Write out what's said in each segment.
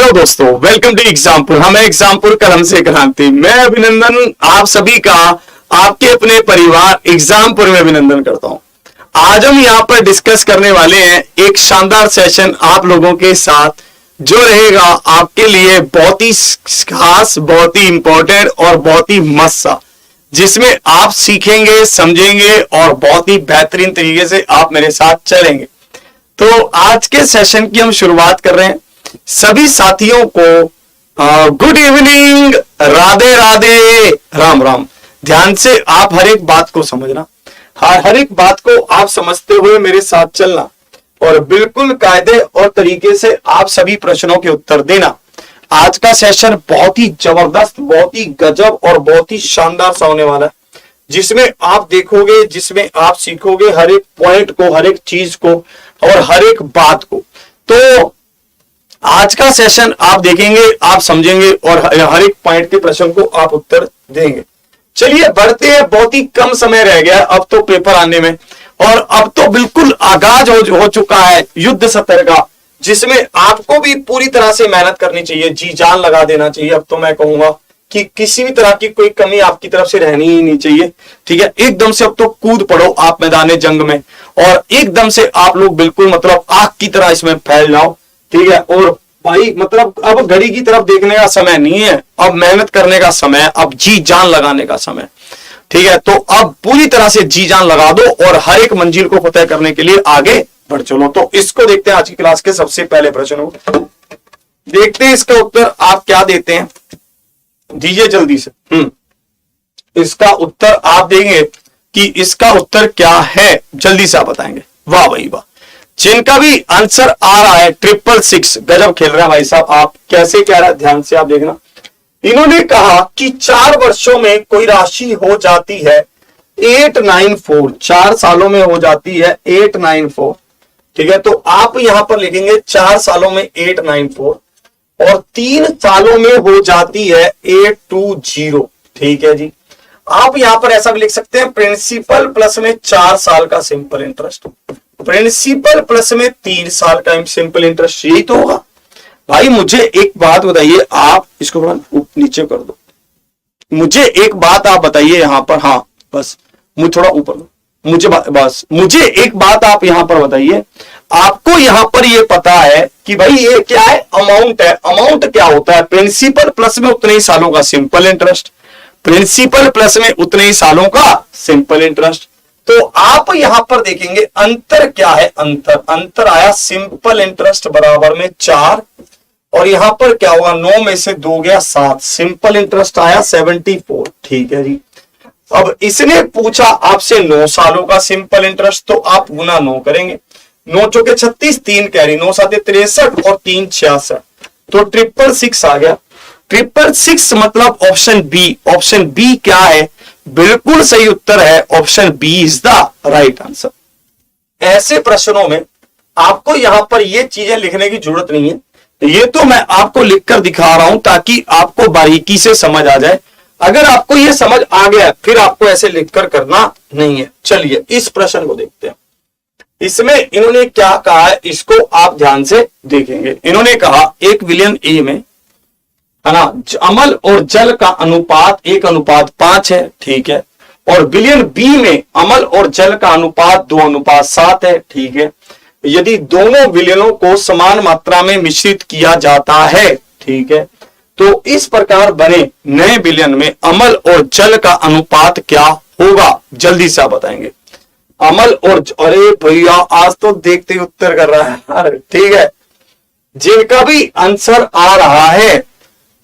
Hello दोस्तों, welcome to Exampur. हम एग्जामपुर कलम से क्रांति। मैं अभिनंदन आप सभी का आपके अपने परिवार एग्जामपुर में अभिनंदन करता हूं। आज हम यहां पर डिस्कस करने वाले हैं एक शानदार सेशन आप लोगों के साथ जो रहेगा आपके लिए बहुत ही खास, बहुत ही इंपॉर्टेंट और बहुत ही मस्त सा, जिसमें आप सीखेंगे, समझेंगे और बहुत ही बेहतरीन तरीके से आप मेरे साथ चलेंगे। तो आज के सेशन की हम शुरुआत कर रहे हैं। सभी साथियों को गुड इवनिंग, राधे राधे, राम राम। ध्यान से आप हर एक बात को समझना, हर एक बात को आप समझते हुए मेरे साथ चलना और बिल्कुल कायदे और तरीके से आप सभी प्रश्नों के उत्तर देना। आज का सेशन बहुत ही जबरदस्त, बहुत ही गजब और बहुत ही शानदार सा होने वाला है, जिसमें आप देखोगे, जिसमें आप सीखोगे हर एक पॉइंट को, हर एक चीज को और हर एक बात को। तो आज का सेशन आप देखेंगे, आप समझेंगे और हर एक पॉइंट के प्रश्न को आप उत्तर देंगे। चलिए बढ़ते हैं, बहुत ही कम समय रह गया अब तो पेपर आने में, और अब तो बिल्कुल आगाज हो चुका है युद्ध सत्र का, जिसमें आपको भी पूरी तरह से मेहनत करनी चाहिए, जी जान लगा देना चाहिए। अब तो मैं कहूंगा कि किसी भी तरह की कोई कमी आपकी तरफ से रहनी ही नहीं चाहिए। ठीक है, एकदम से अब तो कूद पड़ो आप मैदान जंग में और एकदम से आप लोग बिल्कुल मतलब आग की तरह इसमें फैल जाओ। ठीक है, और भाई मतलब अब घड़ी की तरफ देखने का समय नहीं है, अब मेहनत करने का समय है, अब जी जान लगाने का समय। ठीक है, तो अब पूरी तरह से जी जान लगा दो और हर एक मंजिल को फतेह करने के लिए आगे बढ़ चलो। तो इसको देखते हैं आज की क्लास के सबसे पहले प्रश्न को। देखते हैं इसका उत्तर आप क्या देते हैं, दीजिए जल्दी से। इसका उत्तर आप देंगे कि इसका उत्तर क्या है, जल्दी से आप बताएंगे। वाह भाई वाह, जिनका भी आंसर आ रहा है 666, गजब खेल रहे हैं भाई साहब। आप कैसे कह रहे हैं, ध्यान से आप देखना। इन्होंने कहा कि 4 वर्षों में कोई राशि हो जाती है 894, 4 सालों में हो जाती है 894। ठीक है, तो आप यहां पर लिखेंगे 4 सालों में 894 और 3 सालों में हो जाती है 820। ठीक है जी, आप यहां पर ऐसा भी लिख सकते हैं, प्रिंसिपल प्लस में 4 साल का सिंपल इंटरेस्ट, प्रिंसिपल प्लस में 3 साल का सिंपल इंटरेस्ट, यही तो होगा। भाई मुझे एक बात बताइए, आप इसको नीचे कर दो, मुझे एक बात आप बताइए यहां पर। हाँ बस, मुझे थोड़ा ऊपर दो, मुझे एक बात आप यहां पर बताइए। आपको यहां पर ये पता है कि भाई ये क्या है, अमाउंट है। अमाउंट क्या होता है, प्रिंसिपल प्लस में उतने ही सालों का सिंपल इंटरेस्ट, प्रिंसिपल प्लस में उतने ही सालों का सिंपल इंटरेस्ट। तो आप यहां पर देखेंगे अंतर क्या है, अंतर आया सिंपल इंटरेस्ट बराबर में 4 और यहां पर क्या हुआ, 9 में से 2 गया 7, सिंपल इंटरेस्ट आया 74। ठीक है जी, अब इसने पूछा आपसे 9 सालों का सिंपल इंटरेस्ट, तो आप गुना 9 करेंगे, 9 चौके 36, 3 कैरी, 9 7 63 और 3 66, तो 666 आ गया। 666 मतलब ऑप्शन बी। ऑप्शन बी क्या है, बिल्कुल सही उत्तर है, option B is the right answer. ऐसे प्रश्नों में आपको यहां पर ये चीजें लिखने की जरूरत नहीं है, ये तो मैं आपको लिखकर दिखा रहा हूं ताकि आपको बारीकी से समझ आ जाए। अगर आपको ये समझ आ गया फिर आपको ऐसे लिखकर करना नहीं है। चलिए इस प्रश्न को देखते हैं। इसमें इन्होंने क्या कहा है, इसको आप ध्यान से देखेंगे। इन्होंने कहा एक विलियन ए में है ना, अमल और जल का अनुपात 1:5 है। ठीक है, और विलियन बी में अमल और जल का अनुपात 2:7 है। ठीक है, यदि दोनों विलियनों को समान मात्रा में मिश्रित किया जाता है, ठीक है, तो इस प्रकार बने नए विलियन में अमल और जल का अनुपात क्या होगा, जल्दी से आप बताएंगे। अमल और अरे भैया आज तो देखते ही उत्तर कर रहा है। ठीक है, जिनका भी आंसर आ रहा है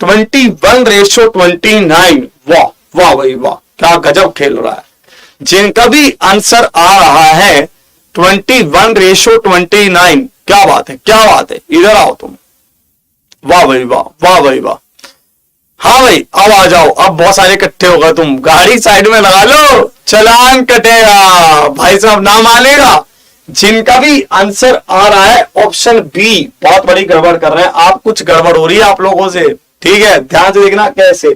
21:29, वाह वाह भाई वाह, क्या गजब खेल रहा है। जिनका भी आंसर आ रहा है 21:29, क्या बात है, क्या बात है, इधर आओ तुम, वाह भाई वाह, वाह भाई वाह। हाँ भाई अब आ जाओ, अब बहुत सारे इकट्ठे हो गए, तुम गाड़ी साइड में लगा लो, चलान कटेगा, भाई साहब ना मानेगा। जिनका भी आंसर आ रहा है ऑप्शन बी, बहुत बड़ी गड़बड़ कर रहे हैं आप, कुछ गड़बड़ हो रही है आप लोगों से। ठीक है, ध्यान से देखना कैसे।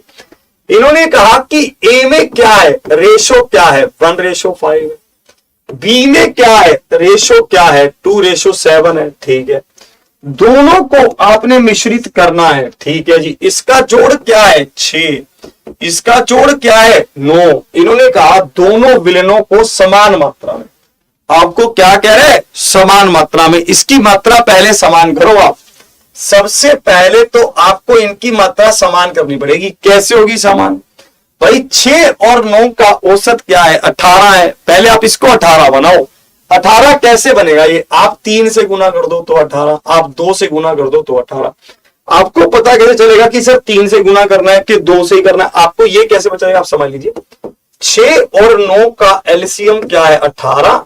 इन्होंने कहा कि ए में क्या है, रेशो क्या है, 1:5, बी में क्या है, रेशो क्या है, 2:7 है। ठीक है, दोनों को आपने मिश्रित करना है, ठीक है जी। इसका जोड़ क्या है 6, इसका जोड़ क्या है 9। इन्होंने कहा दोनों विलयनों को समान मात्रा में, आपको क्या कह रहे हैं समान मात्रा में। इसकी मात्रा पहले समान करो आप, सबसे पहले तो आपको इनकी मात्रा समान करनी पड़ेगी। कैसे होगी समान भाई, 6 और 9 का औसत क्या है 18 है। पहले आप इसको 18 बनाओ। 18 कैसे बनेगा ये, आप 3 से गुना कर दो तो 18, आप 2 से गुना कर दो तो 18। आपको पता कैसे चलेगा कि सर 3 से गुना करना है कि 2 से ही करना है, आपको ये कैसे पता चलेगा, आप समझ लीजिए 6 और 9 का एलसीएम क्या है 18।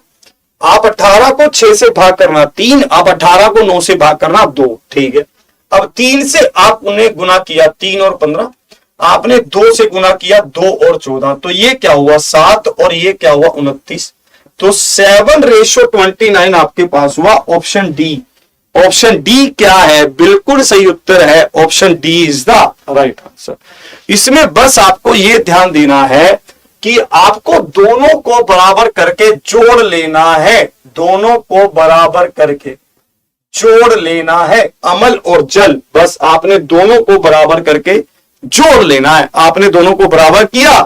आप 18 को 6 से भाग करना 3, आप 18 को 9 से भाग करना 2, ठीक है। अब 3 से आप उन्हें गुना किया 3 और 15, आपने 2 से गुना किया 2 और 14, तो ये क्या हुआ 7 और ये क्या हुआ 29, तो 7:29 आपके पास हुआ। ऑप्शन डी, ऑप्शन डी क्या है, बिल्कुल सही उत्तर है, option D is the right answer. इसमें बस आपको यह ध्यान देना है कि आपको दोनों को बराबर करके जोड़ लेना है, दोनों को बराबर करके जोड़ लेना है, अमल और जल, बस आपने दोनों को बराबर करके जोड़ लेना है। आपने दोनों को बराबर किया,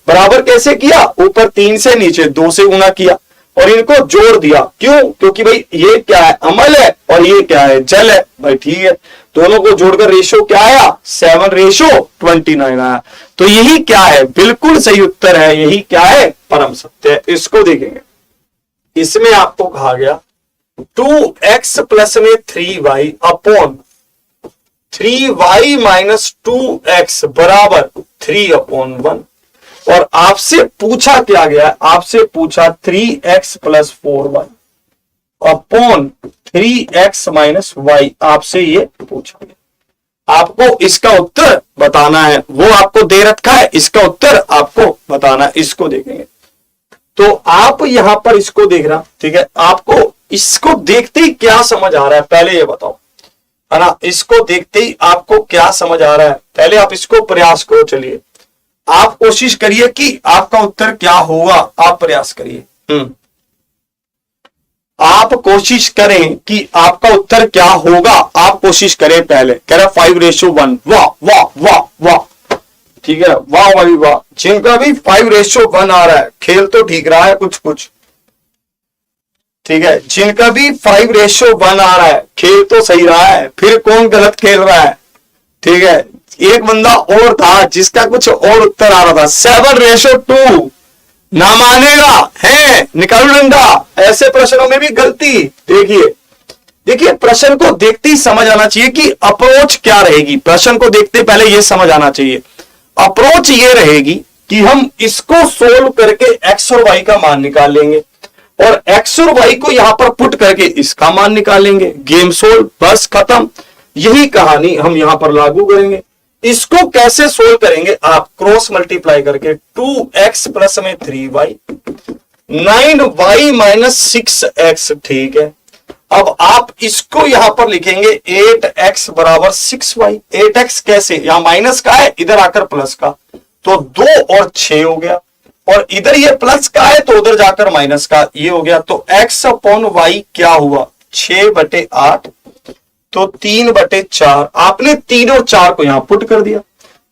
बराबर कैसे किया, ऊपर 3 से नीचे 2 से गुना किया और इनको जोड़ दिया। क्यों, क्योंकि भाई ये क्या है अमल है और ये क्या है जल है भाई, ठीक है। दोनों को जोड़कर रेशो क्या आया 7:29 आया। तो यही क्या है, बिल्कुल सही उत्तर है, यही क्या है परम सत्य है। इसको देखेंगे, इसमें आपको कहा गया 2x प्लस में 3y upon 3y minus 2x बराबर 3/1, और आपसे पूछा क्या गया, आपसे पूछा 3x plus 4y upon 3x minus y, आपसे ये पूछा गया। आपको इसका उत्तर बताना है, वो आपको दे रखा है, इसका उत्तर आपको बताना है। इसको देखेंगे तो आप यहां पर इसको देख रहा, ठीक है। आपको इसको देखते ही क्या समझ आ रहा है पहले ये बताओ, है ना। इसको देखते ही आपको क्या समझ आ रहा है, पहले आप इसको प्रयास करो। चलिए आप कोशिश करिए कि आपका उत्तर क्या होगा, आप प्रयास करिए। आप कोशिश करें कि आपका उत्तर क्या होगा, आप कोशिश करें। पहले कह रहा 5:1, वाह वाह वाह वाह, ठीक है, वाह भाई वाह। जिनका भी 5:1 आ रहा है, खेल तो ठीक रहा है कुछ कुछ, ठीक है। जिनका भी 5:1 आ रहा है, खेल तो सही रहा है, फिर कौन गलत खेल रहा है, ठीक है। एक बंदा और था जिसका कुछ और उत्तर आ रहा था 7:2, ना मानेगा है, निकालो डंडा। ऐसे प्रश्नों में भी गलती, देखिए प्रश्न को देखते ही समझ आना चाहिए कि अप्रोच क्या रहेगी। प्रश्न को देखते पहले यह समझ आना चाहिए, अप्रोच ये रहेगी कि हम इसको सोल्व करके x और y का मान निकाल लेंगे और x और y को यहां पर पुट करके इसका मान निकालेंगे, गेम सोल्व, बस खत्म। यही कहानी हम यहां पर लागू करेंगे। इसको कैसे सोल्व करेंगे, आप क्रॉस मल्टीप्लाई करके 2x प्लस में 3y 9y माइनस 6x, ठीक है। अब आप इसको यहां पर लिखेंगे 8x बराबर 6y। 8x कैसे, यहां माइनस का है, इधर आकर प्लस का, तो 2 और 6 हो गया, और इधर ये प्लस का है तो उधर जाकर माइनस का, ये हो गया। तो x अपॉन y क्या हुआ 6/8, तो 3/4। आपने 3 और 4 को यहां पुट कर दिया।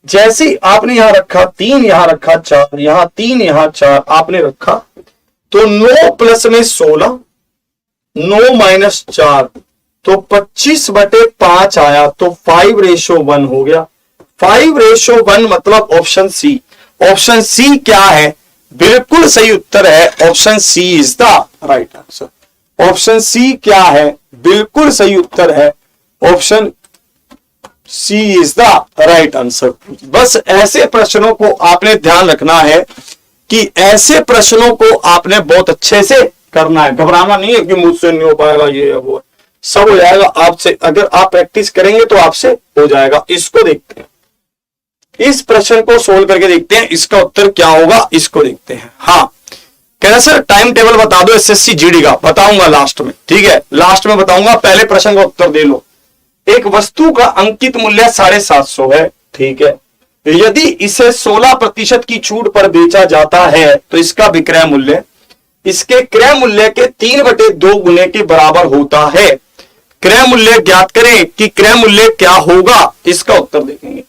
जैसे ही आपने यहां रखा 3, यहां रखा 4, यहां 3, यहां 4 आपने रखा, तो 9 प्लस में 16, 9 माइनस 4, तो 25/5 आया, तो 5:1 हो गया। 5:1 मतलब ऑप्शन सी। ऑप्शन सी क्या है, बिल्कुल सही उत्तर है, option C is the right answer. Option C क्या है, बिल्कुल सही उत्तर है, option C is the right answer. बस ऐसे प्रश्नों को आपने ध्यान रखना है कि ऐसे प्रश्नों को आपने बहुत अच्छे से करना है, घबराना नहीं है कि मुझसे नहीं हो पाएगा, ये है वो है, सब हो जाएगा आपसे। अगर आप प्रैक्टिस करेंगे तो आपसे हो जाएगा। इसको देखते हैं, इस प्रश्न को सोल्व करके देखते हैं, इसका उत्तर क्या होगा, इसको देखते हैं। हाँ, कह रहा सर टाइम टेबल बता दो एसएससी जीडी का, बताऊंगा लास्ट में, ठीक है, लास्ट में बताऊंगा, पहले प्रश्न का उत्तर दे लो। एक वस्तु का अंकित मूल्य 750 है, ठीक है। यदि इसे 16% की छूट पर बेचा जाता है तो इसका विक्रय मूल्य इसके क्रय मूल्य के 3/2 गुने के बराबर होता है। क्रय मूल्य ज्ञात करें कि क्रय मूल्य क्या होगा, इसका उत्तर देखेंगे।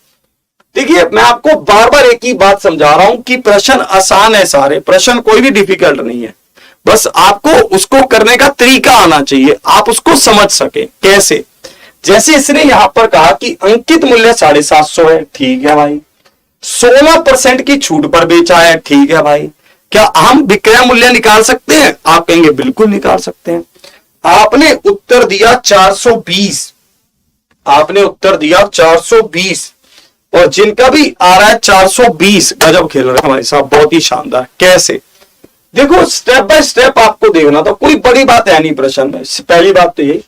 देखिए मैं आपको बार बार एक ही बात समझा रहा हूं कि प्रश्न आसान है, सारे प्रश्न कोई भी डिफिकल्ट नहीं है, बस आपको उसको करने का तरीका आना चाहिए, आप उसको समझ सके कैसे। जैसे इसने यहां पर कहा कि अंकित मूल्य 750 है, ठीक है भाई, 16% की छूट पर बेचा है, ठीक है भाई, क्या हम विक्रय मूल्य निकाल सकते हैं? आप कहेंगे बिल्कुल निकाल सकते हैं। आपने उत्तर दिया 420, आपने उत्तर दिया 420 और जिनका भी आ रहा है 420, गजब खेल रहे हैं भाई साहब, बहुत ही शानदार। कैसे? देखो स्टेप बाय स्टेप आपको देखना था, कोई बड़ी बात है नहीं प्रश्न में। पहली बात तो ये,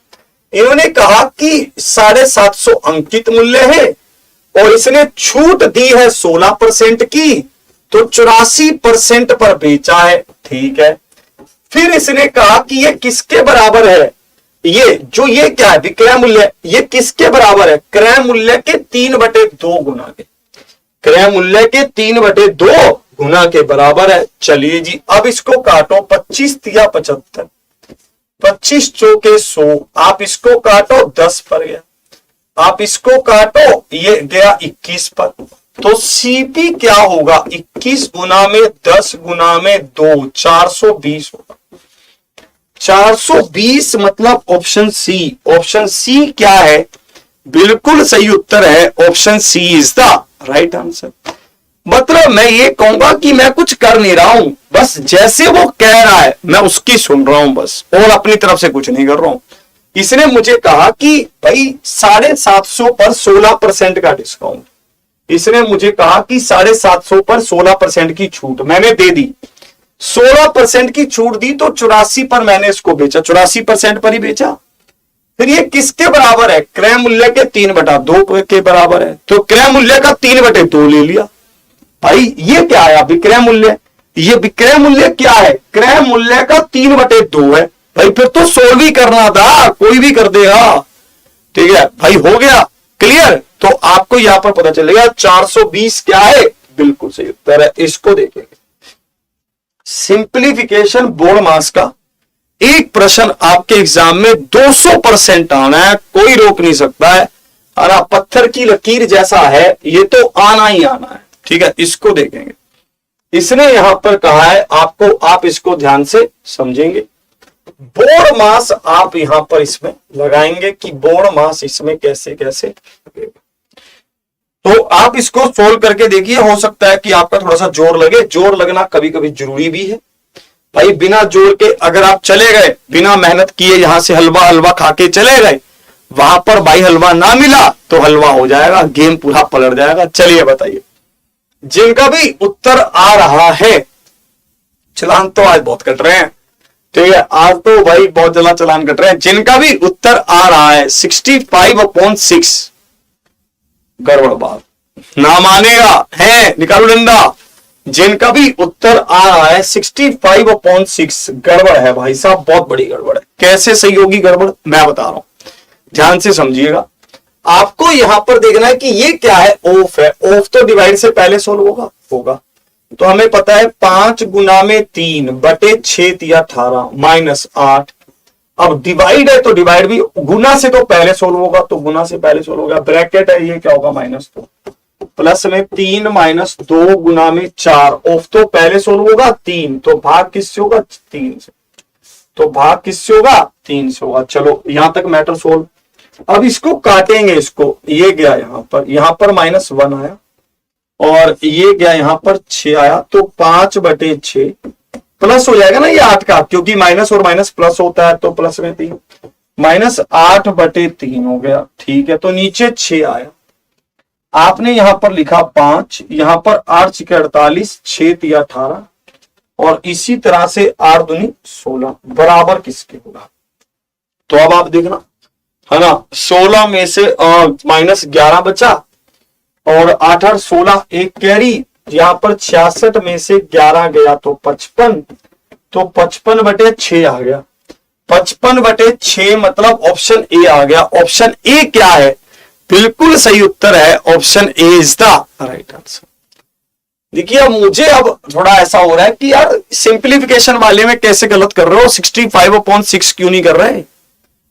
इन्होंने कहा कि 750 अंकित मूल्य है और इसने छूट दी है 16% की, तो 84% पर बेचा है, ठीक है। फिर इसने कहा कि ये किसके बराबर है, ये क्या है विक्रय मूल्य, ये किसके बराबर है, क्रय मूल्य के 3/2 गुना के, क्रय मूल्य के 3/2 गुना के बराबर है। चलिए जी अब इसको काटो, 25 या 75, 25 चौके 100, आप इसको काटो 10 पर गया, आप इसको काटो ये गया 21 पर, तो सीपी क्या होगा, 21 गुना में 10 गुना में 2, 420 होगा। 420 मतलब ऑप्शन सी, ऑप्शन सी क्या है, बिल्कुल सही उत्तर है, option C is the right answer. मतलब मैं ये कहूंगा कि मैं कुछ कर नहीं रहा हूं, बस जैसे वो कह रहा है मैं उसकी सुन रहा हूं बस, और अपनी तरफ से कुछ नहीं कर रहा हूं। इसने मुझे कहा कि भाई 750 पर 16% का डिस्काउंट, इसने मुझे कहा कि 750 पर 16% की छूट मैंने दे दी, 16% की छूट दी तो 84 पर मैंने इसको बेचा, 84% पर ही बेचा। फिर ये किसके बराबर है, क्रय मूल्य के 3/2 के बराबर है, तो क्रय मूल्य का 3/2 ले लिया। भाई ये क्या आया विक्रय मूल्य, ये विक्रय मूल्य क्या है, क्रय मूल्य का 3/2 है। भाई फिर तो सोल्व ही करना था, कोई भी कर देगा, ठीक है भाई, हो गया क्लियर। तो आपको यहां पर पता चलेगा 420 क्या है, बिल्कुल सही उत्तर है। इसको देखेंगे सिंप्लीफिकेशन बोर्ड मास का एक प्रश्न आपके एग्जाम में 200% आना है, कोई रोक नहीं सकता है, और पत्थर की लकीर जैसा है, ये तो आना ही आना है, ठीक है। इसको देखेंगे, इसने यहां पर कहा है आपको, आप इसको ध्यान से समझेंगे। बोर्ड मास आप यहां पर इसमें लगाएंगे कि बोर्ड मास इसमें कैसे कैसे, तो आप इसको सोल्व करके देखिए, हो सकता है कि आपका थोड़ा सा जोर लगे, जोर लगना कभी कभी जरूरी भी है भाई। बिना जोर के अगर आप चले गए, बिना मेहनत किए यहां से हलवा हलवा खा के चले गए, वहां पर भाई हलवा ना मिला तो हलवा हो जाएगा, गेम पूरा पलट जाएगा। चलिए बताइए, जिनका भी उत्तर आ रहा है, चलान तो आज बहुत कट रहे हैं, ठीक है, आज तो भाई बहुत ज्यादा चलान कट रहे हैं। जिनका भी उत्तर आ रहा है 65/6, गड़बड़ बात, ना मानेगा है, निकालो डंडा। जिनका भी उत्तर आ रहा है 65/6, गड़बड़ है भाई साहब, बहुत बड़ी गड़बड़ है। कैसे सही होगी गड़बड़, मैं बता रहा हूं, ध्यान से समझिएगा। आपको यहां पर देखना है कि ये क्या है, ऑफ है, ऑफ तो डिवाइड से पहले सोल्व होगा, तो हमें पता है 5 गुना में 3/6 या 18 -8। अब डिवाइड है तो डिवाइड भी गुना से तो पहले सोल्व होगा, तो गुना से पहले सोल्व होगा। ब्रैकेट है, ये क्या होगा -2, प्लस में 3 - 2 गुना में 4, ऑफ तो पहले सोल्व होगा 3, तो भाग किससे होगा 3 से, तो भाग किससे होगा 3 से होगा। चलो यहां तक मैटर सोल्व। अब इसको काटेंगे, इसको, ये गया यहां पर -1 आया, और ये गया यहां पर 6 आया, तो 5/6 प्लस हो जाएगा ना ये 8 का, क्योंकि माइनस और माइनस प्लस होता है, तो प्लस में 3, -8/3 हो गया, ठीक है। तो नीचे 6 आया, आपने यहां पर लिखा 5, यहां पर 8 × 48, 6 × 18, और इसी तरह से 8 दूनी 16, बराबर किसके होगा। तो अब आप देखना है ना, 16 में से -11 बचा, और 8 और 16 एक कैरी, यहां पर 66 में से 11 गया तो 55, तो 55/6 आ गया। 55/6 मतलब ऑप्शन ए आ गया। ऑप्शन ए क्या है, बिल्कुल सही उत्तर है, option A is the right answer. देखिए अब मुझे अब थोड़ा ऐसा हो रहा है कि यार सिंप्लीफिकेशन वाले में कैसे गलत कर रहे हो, 65/6 क्यों नहीं कर रहे,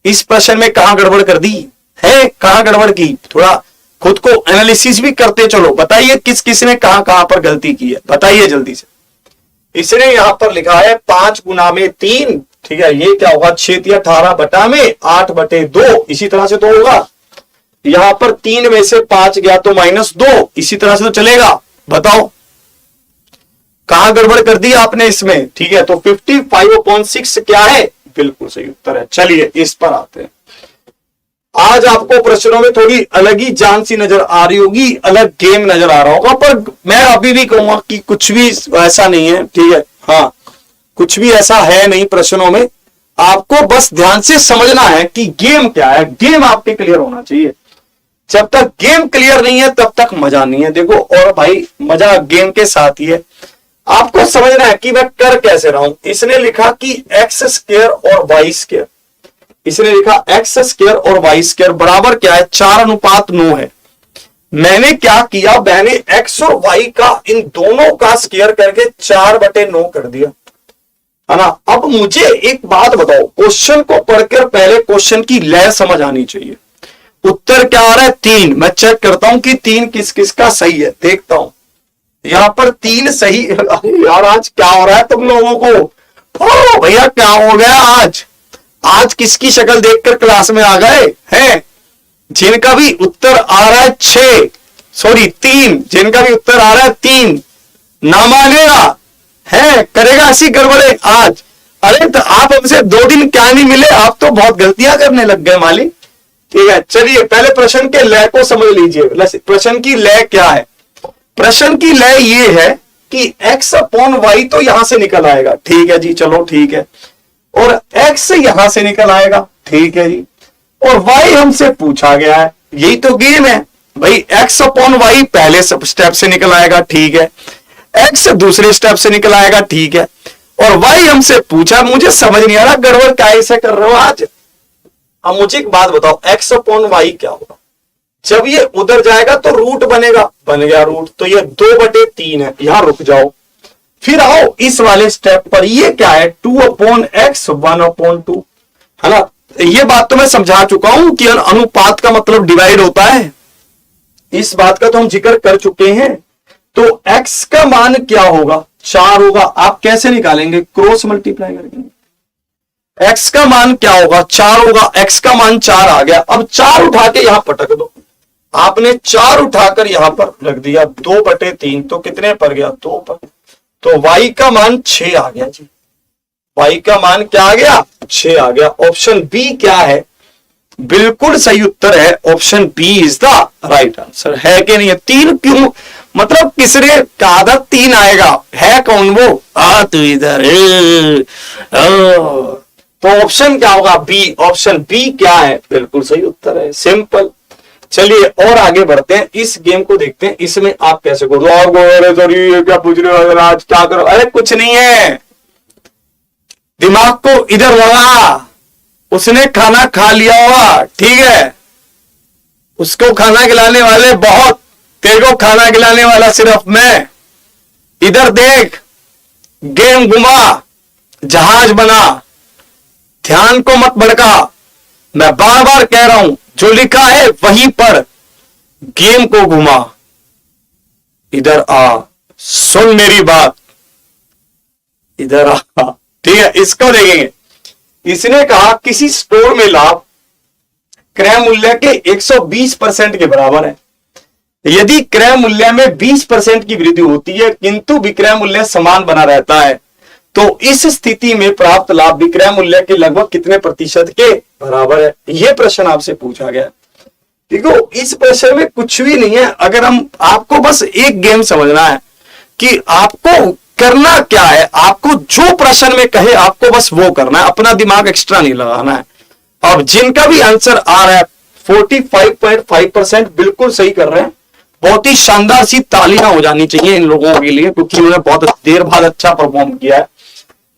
इस प्रश्न में कहां गड़बड़ कर दी है, कहां गड़बड़ की, थोड़ा खुद को एनालिसिस भी करते चलो। बताइए किस किस ने कहां कहां पर गलती की है, बताइए जल्दी से। इसने यहां पर लिखा है 5 गुना में 3, ठीक है, ये क्या होगा 6 18 बटा में 8 बटे 2, इसी तरह से तो होगा। यहां पर 3 में से 5 गया तो -2, इसी तरह से तो चलेगा। बताओ कहां गड़बड़ कर दी आपने इसमें, ठीक है। तो 55/6 क्या है, बिल्कुल सही उत्तर है। चलिए इस पर आते हैं। आज आपको प्रश्नों में थोड़ी अलग ही जान सी नजर आ रही होगी, अलग गेम नजर आ रहा होगा, पर मैं अभी भी कहूंगा कि कुछ भी ऐसा नहीं है, ठीक है। हाँ, कुछ भी ऐसा है नहीं प्रश्नों में, आपको बस ध्यान से समझना है कि गेम क्या है। गेम आपके क्लियर होना चाहिए। जब तक गेम क्लियर नहीं है तब तक मजा नहीं है। देखो, और भाई मजा गेम के साथ ही है। आपको समझना है कि मैं कर कैसे रहा हूं। इसने लिखा कि x² और y², इसने लिखा x² और y² बराबर क्या है, 4:9 है। मैंने क्या किया, मैंने x और y का इन दोनों का स्क्वायर करके 4/9 कर दिया, है ना। अब मुझे एक बात बताओ, क्वेश्चन को पढ़कर पहले क्वेश्चन की लय समझ आनी चाहिए। उत्तर क्या आ रहा है, 3। मैं चेक करता हूं कि 3 किस किस का सही है, देखता हूं। यहां पर 3 सही। यार आज क्या हो रहा है तुम लोगों को, ओ भैया क्या हो गया आज किसकी शक्ल देखकर क्लास में आ गए हैं। जिनका भी उत्तर आ रहा है 3, जिनका भी उत्तर आ रहा है 3, ना मानेगा है, करेगा ऐसी गड़बड़े आज। अरे तो आप हमसे 2 दिन क्या नहीं मिले, आप तो बहुत गलतियां करने लग गए मालिक। ठीक है, चलिए पहले प्रश्न के लय को समझ लीजिए। प्रश्न की लय क्या है, प्रश्न की लय ये है कि x/y तो यहां से निकल आएगा, ठीक है जी, चलो ठीक है, और x यहां से निकल आएगा, ठीक है जी, और y हमसे पूछा गया है। यही तो गेम है भाई, x/y पहले स्टेप से निकल आएगा, ठीक है, x दूसरे स्टेप से निकल आएगा, ठीक है, और y हमसे पूछा। मुझे समझ नहीं आ रहा गड़बड़ कैसे कर रहे हो आज। अब मुझे एक बात बताओ, x/y क्या होगा, जब ये उधर जाएगा तो रूट बनेगा, बन गया रूट, तो ये 2/3 है। यहां रुक जाओ, फिर आओ इस वाले स्टेप पर, ये क्या है 2/x 1/2, है ना। ये बात तो मैं समझा चुका हूं कि अनुपात का मतलब डिवाइड होता है, इस बात का तो हम जिक्र कर चुके हैं। तो x का मान क्या होगा, 4 होगा। आप कैसे निकालेंगे, क्रॉस मल्टीप्लाई करके। x का मान क्या होगा, 4 होगा, x का मान 4 आ गया। अब 4 उठा के यहां पटक दो, आपने 4 उठाकर यहां पर रख दिया, 2/3, तो कितने पर गया, 2 पर। तो y का मान 6 आ गया जी, y का मान क्या आ गया, 6 आ गया। ऑप्शन बी क्या है, बिल्कुल सही उत्तर है, option B is the right answer. है कि नहीं है, 3 क्यों, मतलब किसने कहा था 3 आएगा, है कौन वो, तू इधर। तो ऑप्शन क्या होगा, बी। ऑप्शन बी क्या है, बिल्कुल सही उत्तर है, सिंपल। चलिए और आगे बढ़ते हैं, इस गेम को देखते हैं, इसमें आप कैसे करो। ये क्या पूछ रहे हो आज, क्या करो, अरे कुछ नहीं है, दिमाग को इधर लगा। उसने खाना खा लिया होगा, ठीक है, उसको खाना खिलाने वाले बहुत, तेरे को खाना खिलाने वाला सिर्फ मैं। इधर देख, गेम घुमा, जहाज बना, ध्यान को मत भड़का। मैं बार बार कह रहा हूं, जो लिखा है वहीं पर, गेम को घुमा, इधर आ, सुन मेरी बात, इधर आ, ठीक है। इसको देखेंगे, इसने कहा किसी स्टोर में लाभ क्रय मूल्य के 120% के बराबर है। यदि क्रय मूल्य में 20% की वृद्धि होती है किंतु विक्रय मूल्य समान बना रहता है, तो इस स्थिति में प्राप्त लाभ विक्रय मूल्य के लगभग कितने प्रतिशत के बराबर है। यह प्रश्न आपसे पूछा गया। देखो, इस प्रश्न में कुछ भी नहीं है। अगर हम, आपको बस एक गेम समझना है कि आपको करना क्या है, आपको जो प्रश्न में कहे आपको बस वो करना है, अपना दिमाग एक्स्ट्रा नहीं लगाना है। अब जिनका भी आंसर आ रहा है 45.5% बिल्कुल सही कर रहे हैं। बहुत ही शानदार सी तालियां हो जानी चाहिए इन लोगों के लिए, क्योंकि उन्होंने बहुत देर बाद अच्छा परफॉर्म किया है।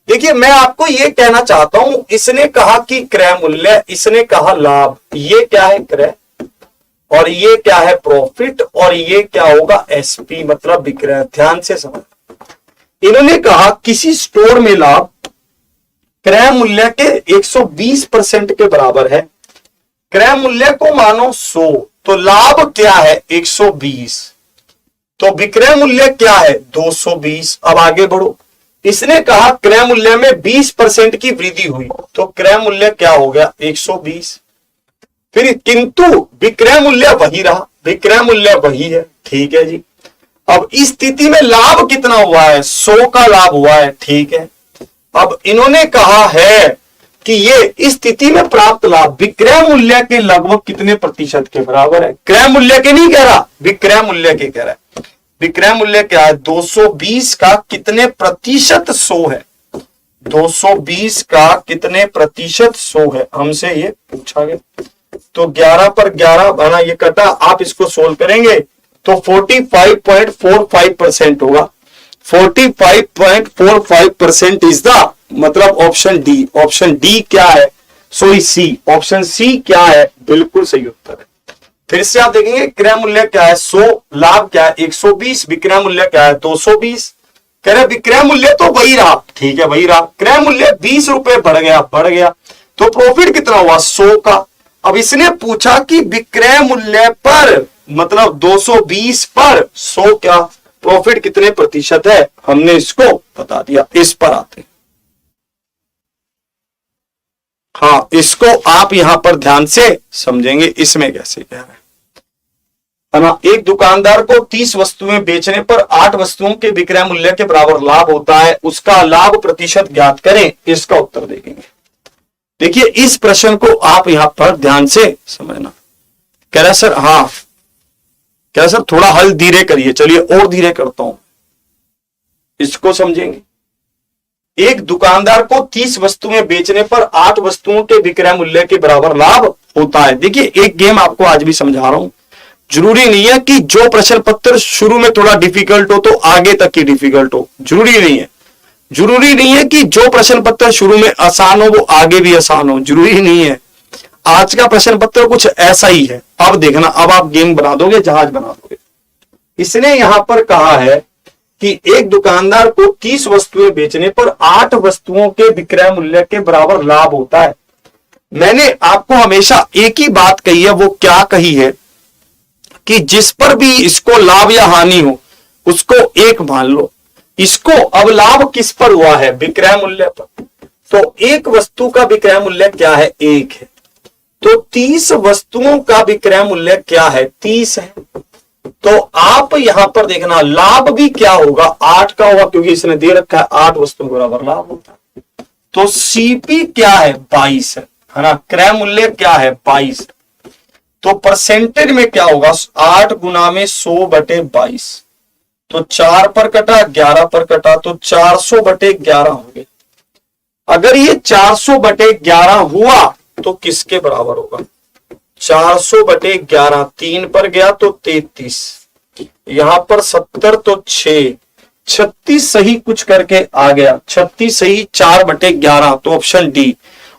देखिए, मैं आपको ये कहना चाहता हूं, इसने कहा कि क्रय मूल्य, इसने कहा लाभ, ये क्या है क्रय, और ये क्या है प्रॉफिट, और ये क्या होगा एसपी मतलब विक्रय। ध्यान से समझ, इन्होंने कहा किसी स्टोर में लाभ क्रय मूल्य के 120% के बराबर है। क्रय मूल्य को मानो 100, तो लाभ क्या है 120, तो विक्रय मूल्य क्या है 220। अब आगे बढ़ो, इसने कहा क्रय मूल्य में 20% की वृद्धि हुई, तो क्रय मूल्य क्या हो गया 120। फिर किंतु विक्रय मूल्य वही रहा, विक्रय मूल्य वही है, ठीक है जी। अब इस स्थिति में लाभ कितना हुआ है 100 का लाभ हुआ है, ठीक है। अब इन्होंने कहा है कि ये इस स्थिति में प्राप्त लाभ विक्रय मूल्य के लगभग कितने प्रतिशत के बराबर है। क्रय मूल्य के नहीं कह रहा, विक्रय मूल्य के कह रहा है। विक्रय मूल्य क्या है 220 का कितने प्रतिशत 100 है, 220 का कितने प्रतिशत 100 है, हमसे ये पूछा गया। तो 11 पर 11 बना, ये कटा, आप इसको सोल्व करेंगे तो 45.45% होगा। 45.45% इज द मतलब ऑप्शन डी। ऑप्शन डी क्या है, सॉरी सी, ऑप्शन सी क्या है, बिल्कुल सही उत्तर है। फिर से आप देखेंगे क्रय मूल्य क्या है 100, लाभ क्या है 120, विक्रय मूल्य क्या है 220। कह रहे विक्रय मूल्य तो वही रहा, ठीक है वही रहा, क्रय मूल्य 20 रुपए बढ़ गया, तो प्रॉफिट कितना हुआ 100 का। अब इसने पूछा कि विक्रय मूल्य पर मतलब 220 पर 100 क्या प्रॉफिट कितने प्रतिशत है, हमने इसको बता दिया। इस पर आते, हाँ इसको आप यहां पर ध्यान से समझेंगे, इसमें कैसे कह रहे है ना। एक दुकानदार को 30 वस्तुएं बेचने पर 8 वस्तुओं के विक्रय मूल्य के बराबर लाभ होता है, उसका लाभ प्रतिशत ज्ञात करें, इसका उत्तर देंगे। देखिए इस प्रश्न को आप यहां पर ध्यान से समझना। कह रहा सर, हाँ कह रहा सर थोड़ा हल धीरे करिए, चलिए और धीरे करता हूं, इसको समझेंगे। एक दुकानदार को 30 वस्तुएं बेचने पर 8 वस्तुओं के विक्रय मूल्य के बराबर लाभ होता है। देखिए एक गेम आपको आज भी समझा रहा हूं, जरूरी नहीं है कि जो प्रश्न पत्र शुरू में थोड़ा डिफिकल्ट हो तो आगे तक ही डिफिकल्ट हो, जरूरी नहीं है। जरूरी नहीं है कि जो प्रश्न पत्र शुरू में आसान हो वो आगे भी आसान हो, जरूरी नहीं है। आज का प्रश्न पत्र कुछ ऐसा ही है। अब देखना, अब आप गेम बना दोगे, जहाज बना दोगे। इसने यहां पर कहा है कि एक दुकानदार को 30 वस्तुएं बेचने पर 8 वस्तुओं के विक्रय मूल्य के बराबर लाभ होता है। मैंने आपको हमेशा एक ही बात कही है, वो क्या कही है कि जिस पर भी इसको लाभ या हानि हो उसको एक मान लो। इसको अब लाभ किस पर हुआ है, विक्रय मूल्य पर, तो एक वस्तु का विक्रय मूल्य क्या है 1 है, तो 30 वस्तुओं का विक्रय मूल्य क्या है 30 है। तो आप यहां पर देखना लाभ भी क्या होगा 8 का होगा, क्योंकि इसने दे रखा है 8 वस्तुओं के बराबर लाभ होता है। तो सीपी क्या है 22 है ना, क्रय मूल्य क्या है 22, तो परसेंटेज में क्या होगा 8 गुना में 100/22, तो 4 पर कटा 11 पर कटा, तो 400/11 हो गए। अगर ये 400/11 हुआ तो किसके बराबर होगा 400/11, 3 पर गया तो 33, यहां पर 70 तो 6, 36 सही कुछ करके आ गया, 36 सही 4/11, तो ऑप्शन डी।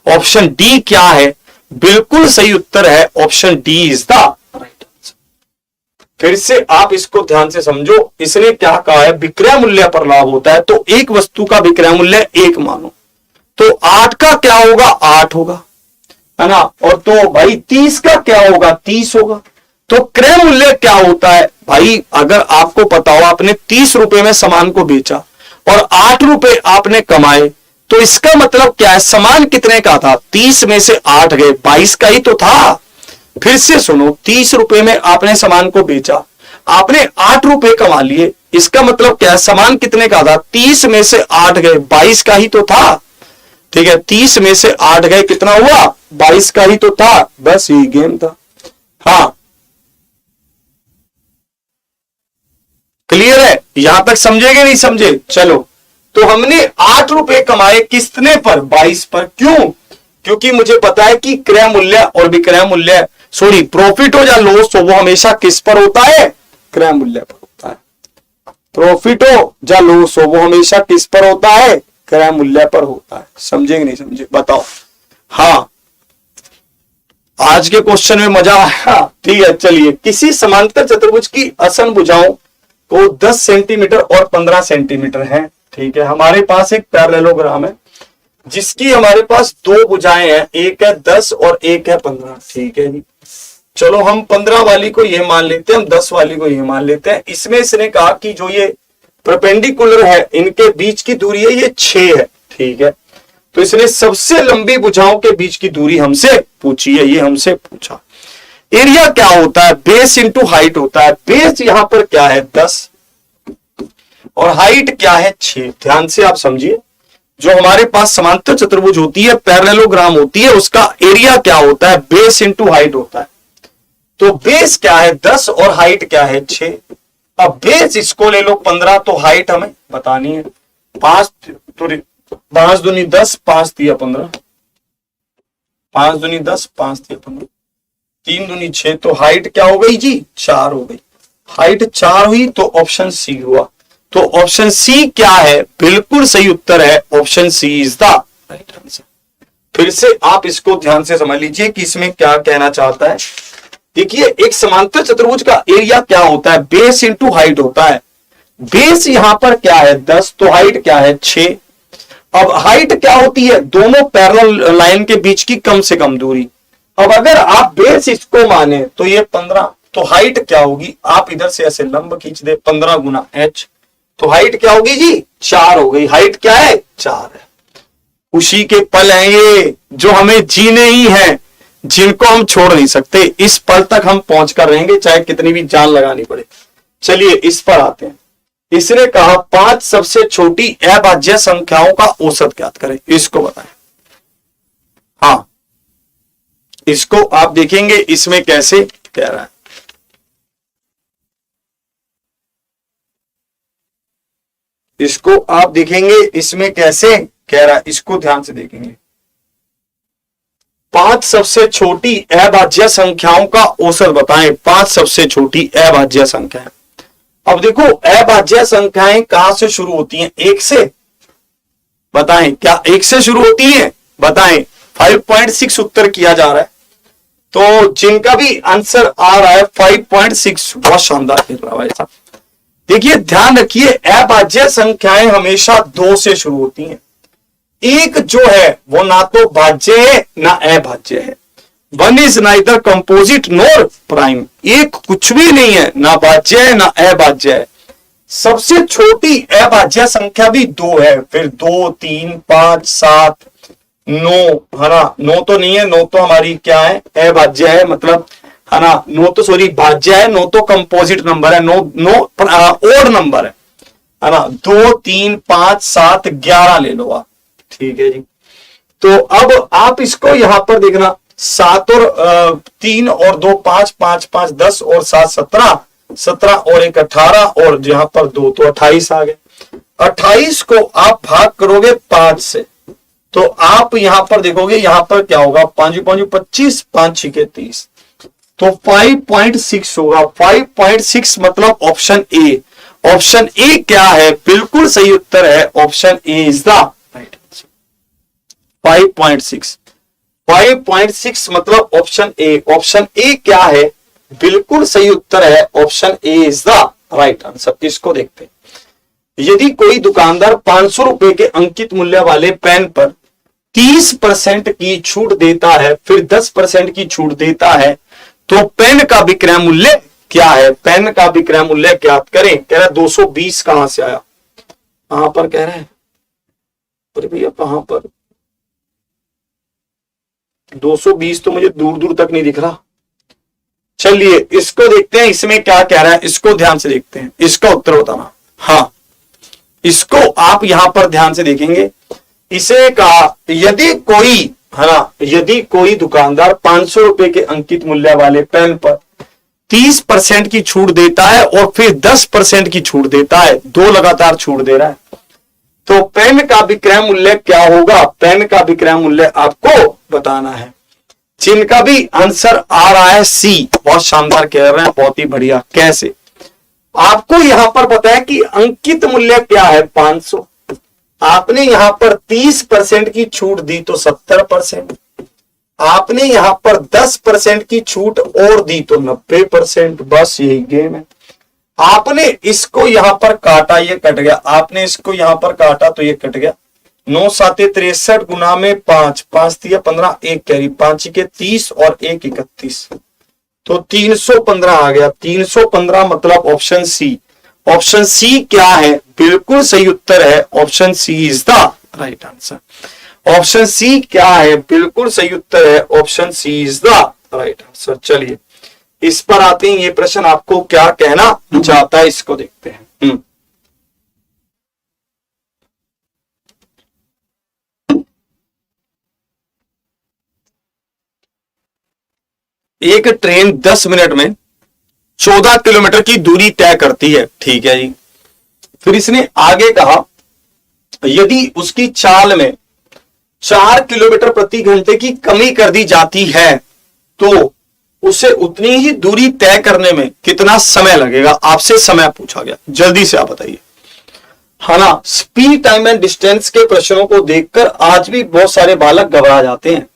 ऑप्शन डी क्या है, बिल्कुल सही उत्तर है, option D is the right answer. फिर से आप इसको ध्यान से समझो, इसने क्या कहा है विक्रय मूल्य पर लाभ होता है, तो एक वस्तु का विक्रय मूल्य 1 मानो, तो 8 का क्या होगा 8 होगा, है ना, और तो भाई 30 का क्या होगा 30 होगा। तो क्रय मूल्य क्या होता है भाई, अगर आपको पता हो आपने 30 रुपए में सामान को बेचा और 8 रुपए आपने कमाए, तो इसका मतलब क्या है सामान कितने का था 30 में से 8 गए, 22 का ही तो था। फिर से सुनो, 30 रुपए में आपने सामान को बेचा, आपने 8 रुपए कमा लिए, इसका मतलब क्या है सामान कितने का था 30 में से 8 गए, 22 का ही तो था। ठीक है, 30 में से 8 गए कितना हुआ 22 का ही तो था, बस यही गेम था। हाँ क्लियर है, यहां तक समझेगे नहीं समझे, चलो। तो हमने 8 रुपए कमाए किसने पर 22 पर, क्यों, क्योंकि मुझे पता है कि क्रय मूल्य और विक्रय मूल्य सॉरी प्रॉफिट हो या लॉस हो वो हमेशा किस पर होता है क्रय मूल्य पर होता है। प्रॉफिट हो या लॉस हो वो हमेशा किस पर होता है क्रय मूल्य पर होता है। समझेंगे नहीं समझे बताओ। हाँ आज के क्वेश्चन में मजा आया, ठीक है चलिए। किसी समांतर चतुर्भुज की आसन भुजाओं को 10 सेंटीमीटर और 15 सेंटीमीटर है, ठीक है। हमारे पास एक पैरेललोग्राम है, जिसकी हमारे पास दो भुजाएं हैं, एक है 10 और एक है 15। ठीक है जी, चलो हम 15 वाली को ये मान लेते हैं, हम 10 वाली को ये मान लेते हैं। इसमें इसने कहा कि जो ये परपेंडिकुलर है इनके बीच की दूरी है ये 6 है। ठीक है, तो इसने सबसे लंबी भुजाओं के बीच की दूरी हमसे पूछी है, ये हमसे पूछा। एरिया क्या होता है, बेस इंटू हाइट होता है। बेस यहां पर क्या है 10 और हाइट क्या है 6। ध्यान से आप समझिए, जो हमारे पास समांतर चतुर्भुज होती है, पैरेललोग्राम होती है, उसका एरिया क्या होता है, बेस इंटू हाइट होता है। तो बेस क्या है 10 और हाइट क्या है 6। अब बेस इसको ले लो 15, तो हाइट हमें बतानी है। 5 दूनी 10, 5 दिया 15, 5 दूनी 10, 5 दिया 15, 3 दूनी 6, तो हाइट क्या हो गई जी 4 हो गई। हाइट 4 हुई तो ऑप्शन सी हुआ। तो ऑप्शन सी क्या है, बिल्कुल सही उत्तर है, option C is the right answer. फिर से आप इसको ध्यान से समझ लीजिए कि इसमें क्या कहना चाहता है। देखिए, एक समांतर चतुर्भुज का एरिया क्या होता है, बेस इंटू हाइट होता है। बेस यहां पर क्या है 10, तो हाइट क्या है 6। अब हाइट क्या होती है, दोनों पैरेलल लाइन के बीच की कम से कम दूरी। अब अगर आप बेस इसको माने तो ये 15, तो हाइट क्या होगी, आप इधर से ऐसे लंब खींच दे 15 गुना h, तो हाइट क्या होगी जी 4 हो गई। हाइट क्या है 4 है। खुशी के पल हैं ये, जो हमें जीने ही हैं, जिनको हम छोड़ नहीं सकते। इस पल तक हम पहुंच कर रहेंगे, चाहे कितनी भी जान लगानी पड़े। चलिए इस पर आते हैं। इसने कहा 5 सबसे छोटी अभाज्य संख्याओं का औसत ज्ञात करें, इसको बताएं। हाँ, इसको आप देखेंगे इसमें कैसे कह रहा है। इसको आप देखेंगे इसमें कैसे कह रहा है, इसको ध्यान से देखेंगे। 5 सबसे छोटी अभाज्य संख्याओं का औसत बताएं। 5 सबसे छोटी अभाज्य संख्याएं। अब देखो, अभाज्य संख्याएं कहां से शुरू होती हैं, 1 से। बताएं, क्या 1 से शुरू होती हैं, बताएं। 5.6 उत्तर किया जा रहा है, तो जिनका भी आंसर आ रहा है 5.6, बहुत शानदार खेल रहा है भाई साहब। देखिए ध्यान रखिए, अभाज्य संख्याएं हमेशा 2 से शुरू होती हैं। एक जो है वो ना तो भाज्य है ना अभाज्य है। 1 is neither composite nor prime. एक कुछ भी नहीं है, ना भाज्य है ना अभाज्य है। सबसे छोटी अभाज्य संख्या भी 2 है। फिर 2, 3, 5, 7, 9 है ना। 9 तो नहीं है, 9 तो हमारी क्या है अभाज्य है, मतलब है ना। 9 तो सॉरी भाज्य है, 9 तो कंपोजिट नंबर है, 9 ओड नंबर है ना। 2, 3, 5, 7, 11 ले लो आप। ठीक है जी। तो अब आप इसको यहां पर देखना, 7 और 3 और 2 5, 5, 5 10 और 7 17, 17 और 1 18 और यहां पर 2 तो 28 आ गए। 28 को आप भाग करोगे 5 से, तो आप यहां पर देखोगे यहां पर क्या होगा, 5 5 25, 5 6 30, तो 5.6 होगा। 5.6 मतलब ऑप्शन ए। ऑप्शन ए क्या है, बिल्कुल सही उत्तर है, option A is the right answer. 5.6, 5.6 मतलब ऑप्शन ए। ऑप्शन ए क्या है, बिल्कुल सही उत्तर है, option A is the right answer. इसको देखते हैं। यदि कोई दुकानदार 500 रुपए के अंकित मूल्य वाले पेन पर 30% की छूट देता है, फिर 10% की छूट देता है, तो पेन का विक्रय मूल्य क्या है। पेन का विक्रय मूल्य ज्ञात करें। कह रहा है 220 कहां से आया, कहां पर कह रहे हैं, अरे भैया कहां पर 220 तो मुझे दूर दूर तक नहीं दिख रहा। चलिए इसको देखते हैं, इसमें क्या कह रहा है, इसको ध्यान से देखते हैं, इसका उत्तर बताना। हाँ, इसको आप यहां पर ध्यान से देखेंगे। इसे कहा यदि कोई है ना, यदि कोई दुकानदार 500 रुपए के अंकित मूल्य वाले पेन पर 30% की छूट देता है और फिर 10% की छूट देता है, 2 लगातार छूट दे रहा है, तो पेन का विक्रय मूल्य क्या होगा। पेन का विक्रय मूल्य आपको बताना है। जिनका भी आंसर आ रहा है सी, बहुत शानदार कह रहे हैं, बहुत ही बढ़िया। कैसे, आपको यहां पर पता है कि अंकित मूल्य क्या है 500, आपने यहां पर 30% की छूट दी तो 70%, आपने यहां पर 10% की छूट और दी तो 90%। बस यही गेम है। आपने इसको यहां पर काटा, ये कट गया, आपने इसको यहां पर काटा तो ये कट गया, 9 साते 63 गुना में 5, 5 दिया 15, 1 कैरी, 5 के 30 और 1 31, तो 315 आ गया। 315 मतलब ऑप्शन सी। ऑप्शन सी क्या है? बिल्कुल सही उत्तर है option C is the right answer. Option C क्या है? बिल्कुल सही उत्तर है option C is the right answer. चलिए इस पर आते हैं, ये प्रश्न आपको क्या कहना चाहता है इसको देखते हैं। एक ट्रेन 10 मिनट में 14 किलोमीटर की दूरी तय करती है, ठीक है जी। फिर इसने आगे कहा यदि उसकी चाल में 4 किलोमीटर प्रति घंटे की कमी कर दी जाती है तो उसे उतनी ही दूरी तय करने में कितना समय लगेगा? आपसे समय पूछा गया, जल्दी से आप बताइए। है ना, स्पीड टाइम एंड डिस्टेंस के प्रश्नों को देखकर आज भी बहुत सारे बालक घबरा जाते हैं।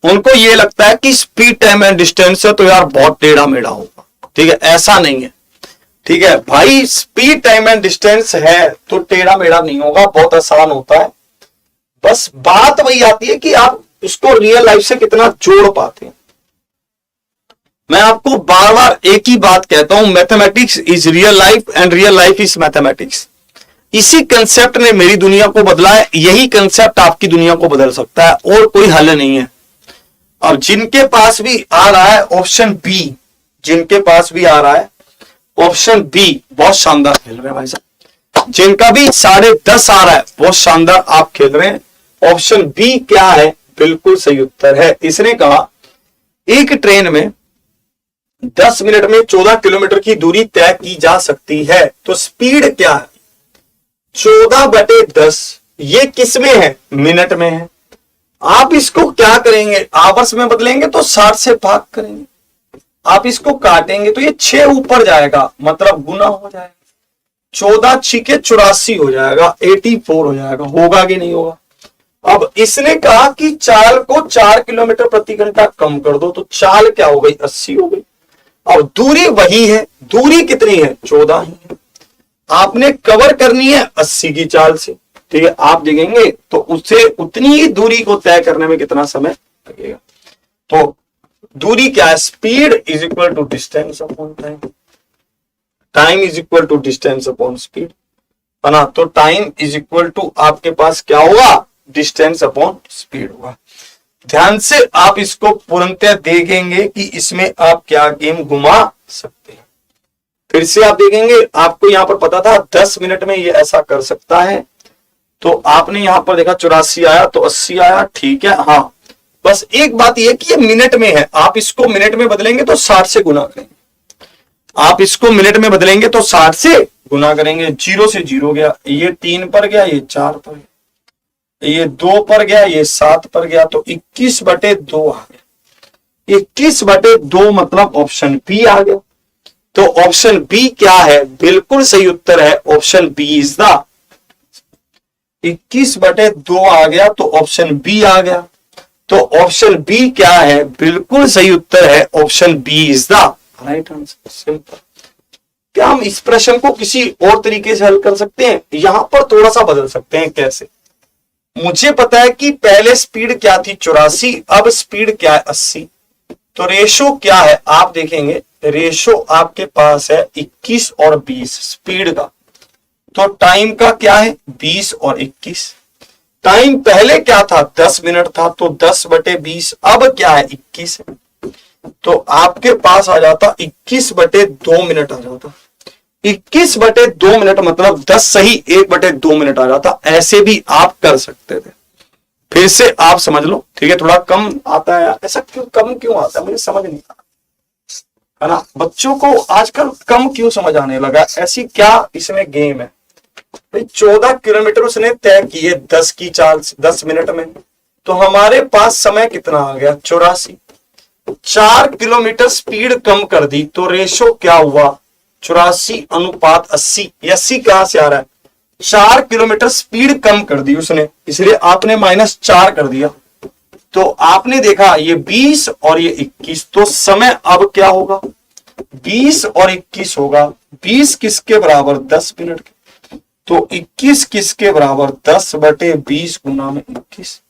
उनको ये लगता है कि स्पीड टाइम एंड डिस्टेंस है तो यार बहुत टेढ़ा मेढ़ा होगा, ठीक है। ऐसा नहीं है, ठीक है भाई। स्पीड टाइम एंड डिस्टेंस है तो टेढ़ा मेढ़ा नहीं होगा, बहुत आसान होता है। बस बात वही आती है कि आप उसको रियल लाइफ से कितना जोड़ पाते हैं। मैं आपको बार बार एक ही बात कहता हूं, mathematics is real life and real life is mathematics. इसी कंसेप्ट ने मेरी दुनिया को बदला है, यही कंसेप्ट आपकी दुनिया को बदल सकता है, और कोई हल नहीं है। अब जिनके पास भी आ रहा है ऑप्शन बी, जिनके पास भी आ रहा है ऑप्शन बी, बहुत शानदार खेल रहे हैं भाई साहब। जिनका भी 10.5 आ रहा है बहुत शानदार आप खेल रहे हैं। ऑप्शन बी क्या है? बिल्कुल सही उत्तर है। इसने कहा एक ट्रेन में 10 मिनट में 14 किलोमीटर की दूरी तय की जा सकती है, तो स्पीड क्या है? 14/10, ये किस में है? मिनट में है। आप इसको क्या करेंगे? आवर्स में बदलेंगे तो 60 से भाग करेंगे। आप इसको काटेंगे तो ये 6 ऊपर जाएगा, मतलब गुना हो जाएगा। 14 छिके 84 हो जाएगा, 84 हो जाएगा। होगा कि नहीं होगा? अब इसने कहा कि चाल को 4 किलोमीटर प्रति घंटा कम कर दो, तो चाल क्या हो गई? 80 हो गई। अब दूरी वही है, दूरी कितनी है? 14 ही है। आपने कवर करनी है 80 की चाल से, ठीक है। आप देखेंगे तो उससे उतनी ही दूरी को तय करने में कितना समय लगेगा। तो दूरी क्या है? Speed is equal to distance upon time. Time is equal to distance upon speed, है ना। तो टाइम इज इक्वल टू आपके पास क्या होगा? डिस्टेंस अपॉन स्पीड होगा। ध्यान से आप इसको पूर्णतः देखेंगे कि इसमें आप क्या गेम घुमा सकते हैं। फिर से आप देखेंगे, आपको यहां पर पता था 10 मिनट में ये ऐसा कर सकता है, तो आपने यहां पर देखा 84 आया तो 80 आया, ठीक है। हाँ, बस एक बात ये कि ये मिनट में है, आप इसको मिनट में बदलेंगे तो 60 से गुना करेंगे। आप इसको मिनट में बदलेंगे तो 60 से गुना करेंगे। 0 से 0 गया, ये 3 पर गया, ये 4 पर गया, ये 2 पर गया, ये 7 पर गया, तो 21/2 आ गया। 21/2 मतलब ऑप्शन बी आ गया। तो ऑप्शन बी क्या है? बिल्कुल सही उत्तर है ऑप्शन बी इज द 21/2 आ गया, तो ऑप्शन बी आ गया। तो ऑप्शन बी क्या है? बिल्कुल सही उत्तर है option B is the right answer. Simple. क्या हम इस प्रश्न को किसी और तरीके से हल कर सकते हैं? यहां पर थोड़ा सा बदल सकते हैं। कैसे? मुझे पता है कि पहले स्पीड क्या थी? 84, अब स्पीड क्या है? 80। तो रेशो क्या है? आप देखेंगे रेशो आपके पास है 21 और 20 स्पीड का। तो टाइम का क्या है? 20 और 21। टाइम पहले क्या था? 10 मिनट था, तो 10/20। अब क्या है? 21 है, तो आपके पास आ जाता 21/2 मिनट आ जाता। 21/2 मिनट मतलब 10 सही 1/2 मिनट आ जाता। ऐसे भी आप कर सकते थे। फिर से आप समझ लो, ठीक है। थोड़ा कम आता है, ऐसा क्यों कम क्यों आता है मुझे समझ नहीं आता, है ना। बच्चों को आजकल कम क्यों समझ आने लगा? ऐसी क्या इसमें गेम है भाई? 14 किलोमीटर उसने तय किए 10 की चाल 10 मिनट में, तो हमारे पास समय कितना आ गया? 84। 4 किलोमीटर स्पीड कम कर दी, तो रेशो क्या हुआ? 84/80। 80 कहां से आ रहा है? 4 किलोमीटर स्पीड कम कर दी उसने, इसलिए आपने -4 कर दिया। तो आपने देखा ये 20 और ये 21, तो समय अब क्या होगा? 20 और 21 होगा। 20 किसके बराबर? 10 मिनट के। तो 21 किसके बराबर, 10/20 गुना में 21,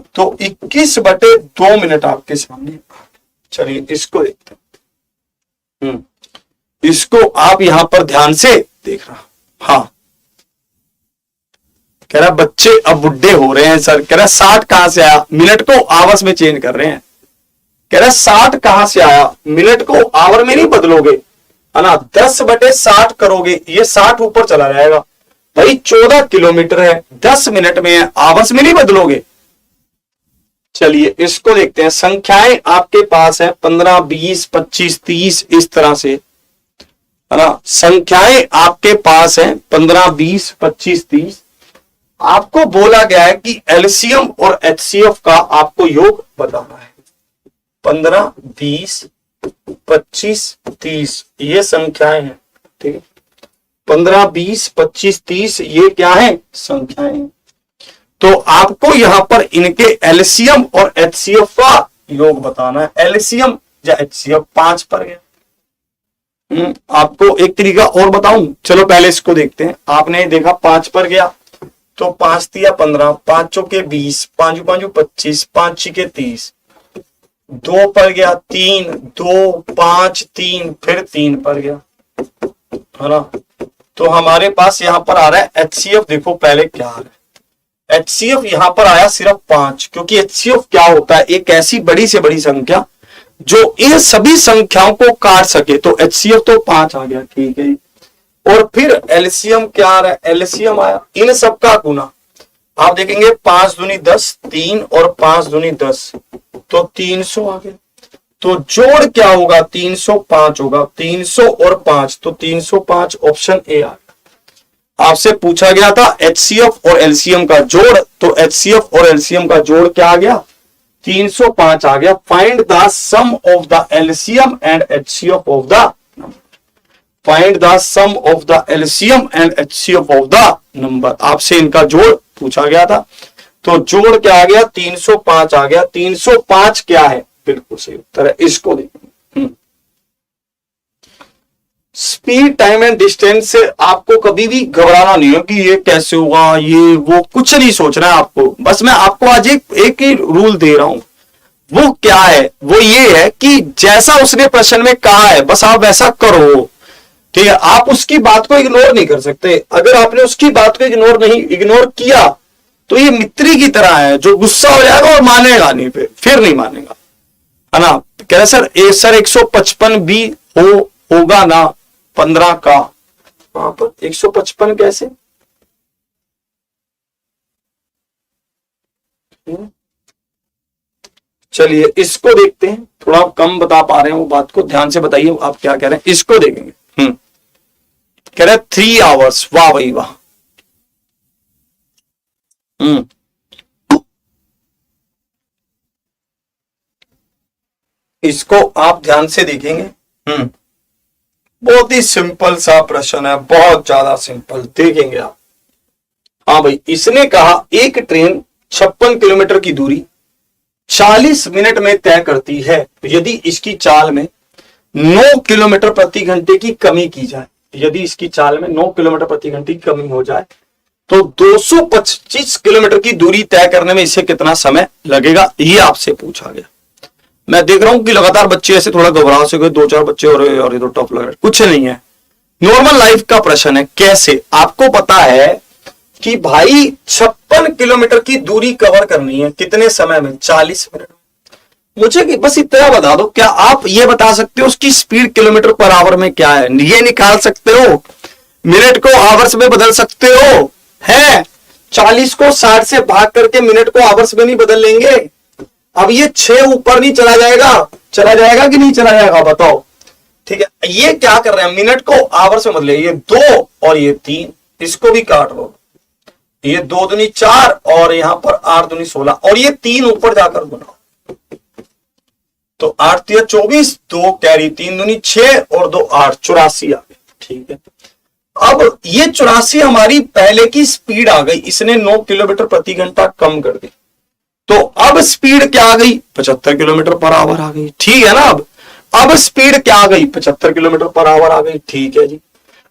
तो 21/2 मिनट आपके सामने। चलिए इसको देखते हैं। इसको आप यहां पर ध्यान से देख रहा। हाँ, कह रहा बच्चे अब बुढ़े हो रहे हैं सर। कह रहा 60 कहां से आया, मिनट को आवर्स में चेंज कर रहे हैं। कह रहा 60 कहां से आया, मिनट को आवर में नहीं बदलोगे, है ना, 10/60 करोगे, ये 60 ऊपर चला जाएगा। भाई 14 किलोमीटर है, 10 मिनट में है, आवर्स में नहीं बदलोगे। चलिए इसको देखते हैं। संख्याएं आपके पास है 15, 20, 25, 30, इस तरह से, है ना। संख्याएं आपके पास है 15, 20, 25, 30। आपको बोला गया है कि एलसीएम और एचसीएफ का आपको योग बताना है। 15, 20, 25, 30 ये संख्याएं हैं, ठीक है। 15, 20, 25, 30 ये क्या है, संख्याएं हैं। तो आपको यहां पर इनके एलसीएम और एचसीएफ का योग बताना है। एलसीएम या एचसीएफ 5 पर गया। आपको एक तरीका और बताऊं, चलो पहले इसको देखते हैं। आपने देखा 5 पर गया, तो 5 तिया 15, 5 चौके 20, 5 5 25, 5 छिके 30। 2 पर गया 3, 2, 5, 3, फिर 3 पर गया, है ना। तो हमारे पास यहां पर आ रहा है एचसीएफ। देखो पहले क्या आ रहा है, एचसीएफ यहां पर आया सिर्फ 5, क्योंकि एचसीएफ क्या होता है, एक ऐसी बड़ी से बड़ी संख्या जो इन सभी संख्याओं को काट सके। तो एचसीएफ तो 5 आ गया, ठीक है। और फिर एलसीएम क्या आ रहा है, एलसीएम आया इन सबका गुना। आप देखेंगे 5 दूनी 10, 3 और 5 दूनी 10, तो 300 आ गया। तो जोड़ क्या होगा, 305 होगा। 300 और 5, तो 305 ऑप्शन ए आ गया। आपसे पूछा गया था एचसीएफ और एलसीएम का जोड़, तो एचसीएफ और एलसीएम का जोड़ क्या आ गया, 305 आ गया। Find the sum of the LCM and HCF of the number. Find the sum of the LCM and HCF of the number. आपसे इनका जोड़ पूछा गया था, तो जोड़ क्या आ गया, 305 आ गया। 305 क्या है, बिल्कुल सही उत्तर है। इसको देखिए, स्पीड, टाइम एंड डिस्टेंस से आपको कभी भी घबराना नहीं है कि ये कैसे होगा, ये वो कुछ नहीं सोचना है आपको। बस मैं आपको आज एक ही रूल दे रहा हूं। वो क्या है, वो ये है कि जैसा उसने प्रश्न में कहा है बस आप वैसा करो, ठीक है। आप उसकी बात को इग्नोर नहीं कर सकते। अगर आपने उसकी बात को इग्नोर किया तो ये मित्री की तरह है जो गुस्सा हो जाएगा और मानेगा नहीं, फिर नहीं मानेगा, है ना। कह रहे सर 155 भी होगा ना 15 का, वहां पर 155 कैसे, चलिए इसको देखते हैं। थोड़ा कम बता पा रहे हैं वो बात को, ध्यान से बताइए आप क्या कह रहे हैं। इसको देखेंगे। कह रहे 3 आवर्स, वाह भाई वाह। इसको आप ध्यान से देखेंगे। बहुत ही सिंपल सा प्रश्न है, बहुत ज्यादा सिंपल, देखेंगे आप। हाँ भाई, इसने कहा एक ट्रेन 56 किलोमीटर की दूरी 40 मिनट में तय करती है, यदि इसकी चाल में 9 किलोमीटर प्रति घंटे की कमी की जाए। यदि इसकी चाल में 9 किलोमीटर प्रति घंटे की कमी हो जाए तो 225 किलोमीटर की दूरी तय करने में इसे कितना समय लगेगा, ये आपसे पूछा गया। मैं देख रहा हूं कि लगातार बच्चे ऐसे थोड़ा घबरा से गए, 2-4 बच्चे और ये तो टफ लग रहा है। कुछ नहीं है, नॉर्मल लाइफ का प्रश्न है। कैसे, आपको पता है कि भाई 56 किलोमीटर की दूरी कवर करनी है कितने समय में, 40 मिनट। मुझे बस इतना बता दो, क्या आप ये बता सकते हो उसकी स्पीड किलोमीटर पर आवर में क्या है, ये निकाल सकते हो, मिनट को आवर्स में बदल सकते हो, है 40 को 60 से भाग करके मिनट को आवर्स में नहीं बदल लेंगे। अब ये 6 ऊपर नहीं चला जाएगा कि नहीं चला जाएगा, बताओ, ठीक है। ये क्या कर रहे हैं, मिनट को आवर्स में बदले, ये 2 और ये 3, इसको भी काट लो। ये 2 दूनी 4 और यहां पर 8 दूनी 16 और ये 3 ऊपर जाकर गुना, तो 8 तिया 24, 2 कैरी, 3 दूनी 6 और 2 8, 84 आ गई, ठीक है। अब ये 84 हमारी पहले की स्पीड आ गई, इसने 9 किलोमीटर प्रति घंटा कम कर दी, तो अब स्पीड क्या आ गई, 75 किलोमीटर पर आवर आ गई, ठीक है ना। अब स्पीड क्या आ गई, 75 किलोमीटर पर आवर आ गई, ठीक है जी।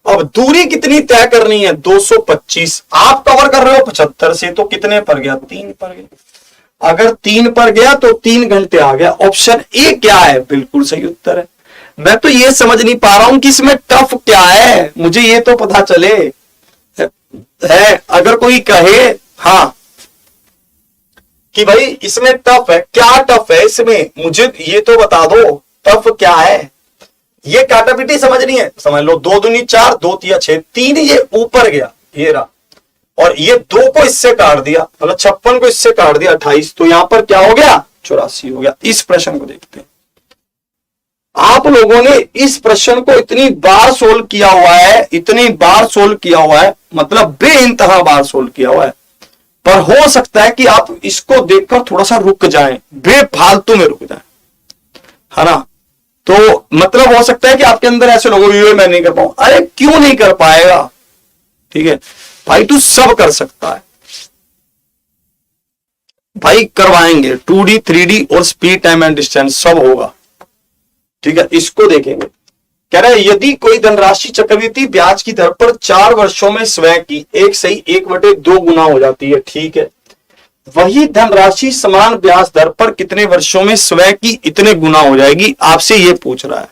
अब दूरी कितनी तय करनी है? 225। आप कवर कर रहे हो 75 से, तो कितने पर गया? 3 पर गया। अगर 3 पर गया तो 3 घंटे आ गया। ऑप्शन ए क्या है? बिल्कुल सही उत्तर है। मैं तो ये समझ नहीं पा रहा हूं कि इसमें टफ क्या है, मुझे ये तो पता चले है। अगर कोई कहे हाँ कि भाई इसमें टफ है, क्या टफ है इसमें, मुझे ये तो बता दो टफ क्या है। ये काटापीटी समझनी है, समझ लो। 2 दूनी 4, 2 तिया 6, 3 ये ऊपर गया, ये रहा, और ये 2 को इससे काट दिया, मतलब 56 को इससे काट दिया 28, तो यहां पर क्या हो गया? 84 हो गया। इस प्रश्न को देखते हैं। आप लोगों ने इस प्रश्न को इतनी बार सोल्व किया हुआ है, इतनी बार सोल्व किया हुआ है, मतलब बेइंतहा बार सोल्व किया हुआ है, पर हो सकता है कि आप इसको देखकर थोड़ा सा रुक जाएं, बेफालतू में रुक जाएं, है ना। तो मतलब हो सकता है कि आपके अंदर ऐसे लोगों ये मैं नहीं कर पाऊं। अरे क्यों नहीं कर पाएगा? ठीक है भाई, तू सब कर सकता है भाई, करवाएंगे। 2D 3D और स्पीड टाइम एंड डिस्टेंस सब होगा। ठीक है, इसको देखेंगे। कह रहा है यदि कोई धनराशि चक्रवृद्धि ब्याज की दर पर 4 वर्षों में स्वयं की 1/2 गुना हो जाती है, ठीक है, वही धनराशि समान ब्याज दर पर कितने वर्षों में स्वयं की इतने गुना हो जाएगी, आपसे ये पूछ रहा है।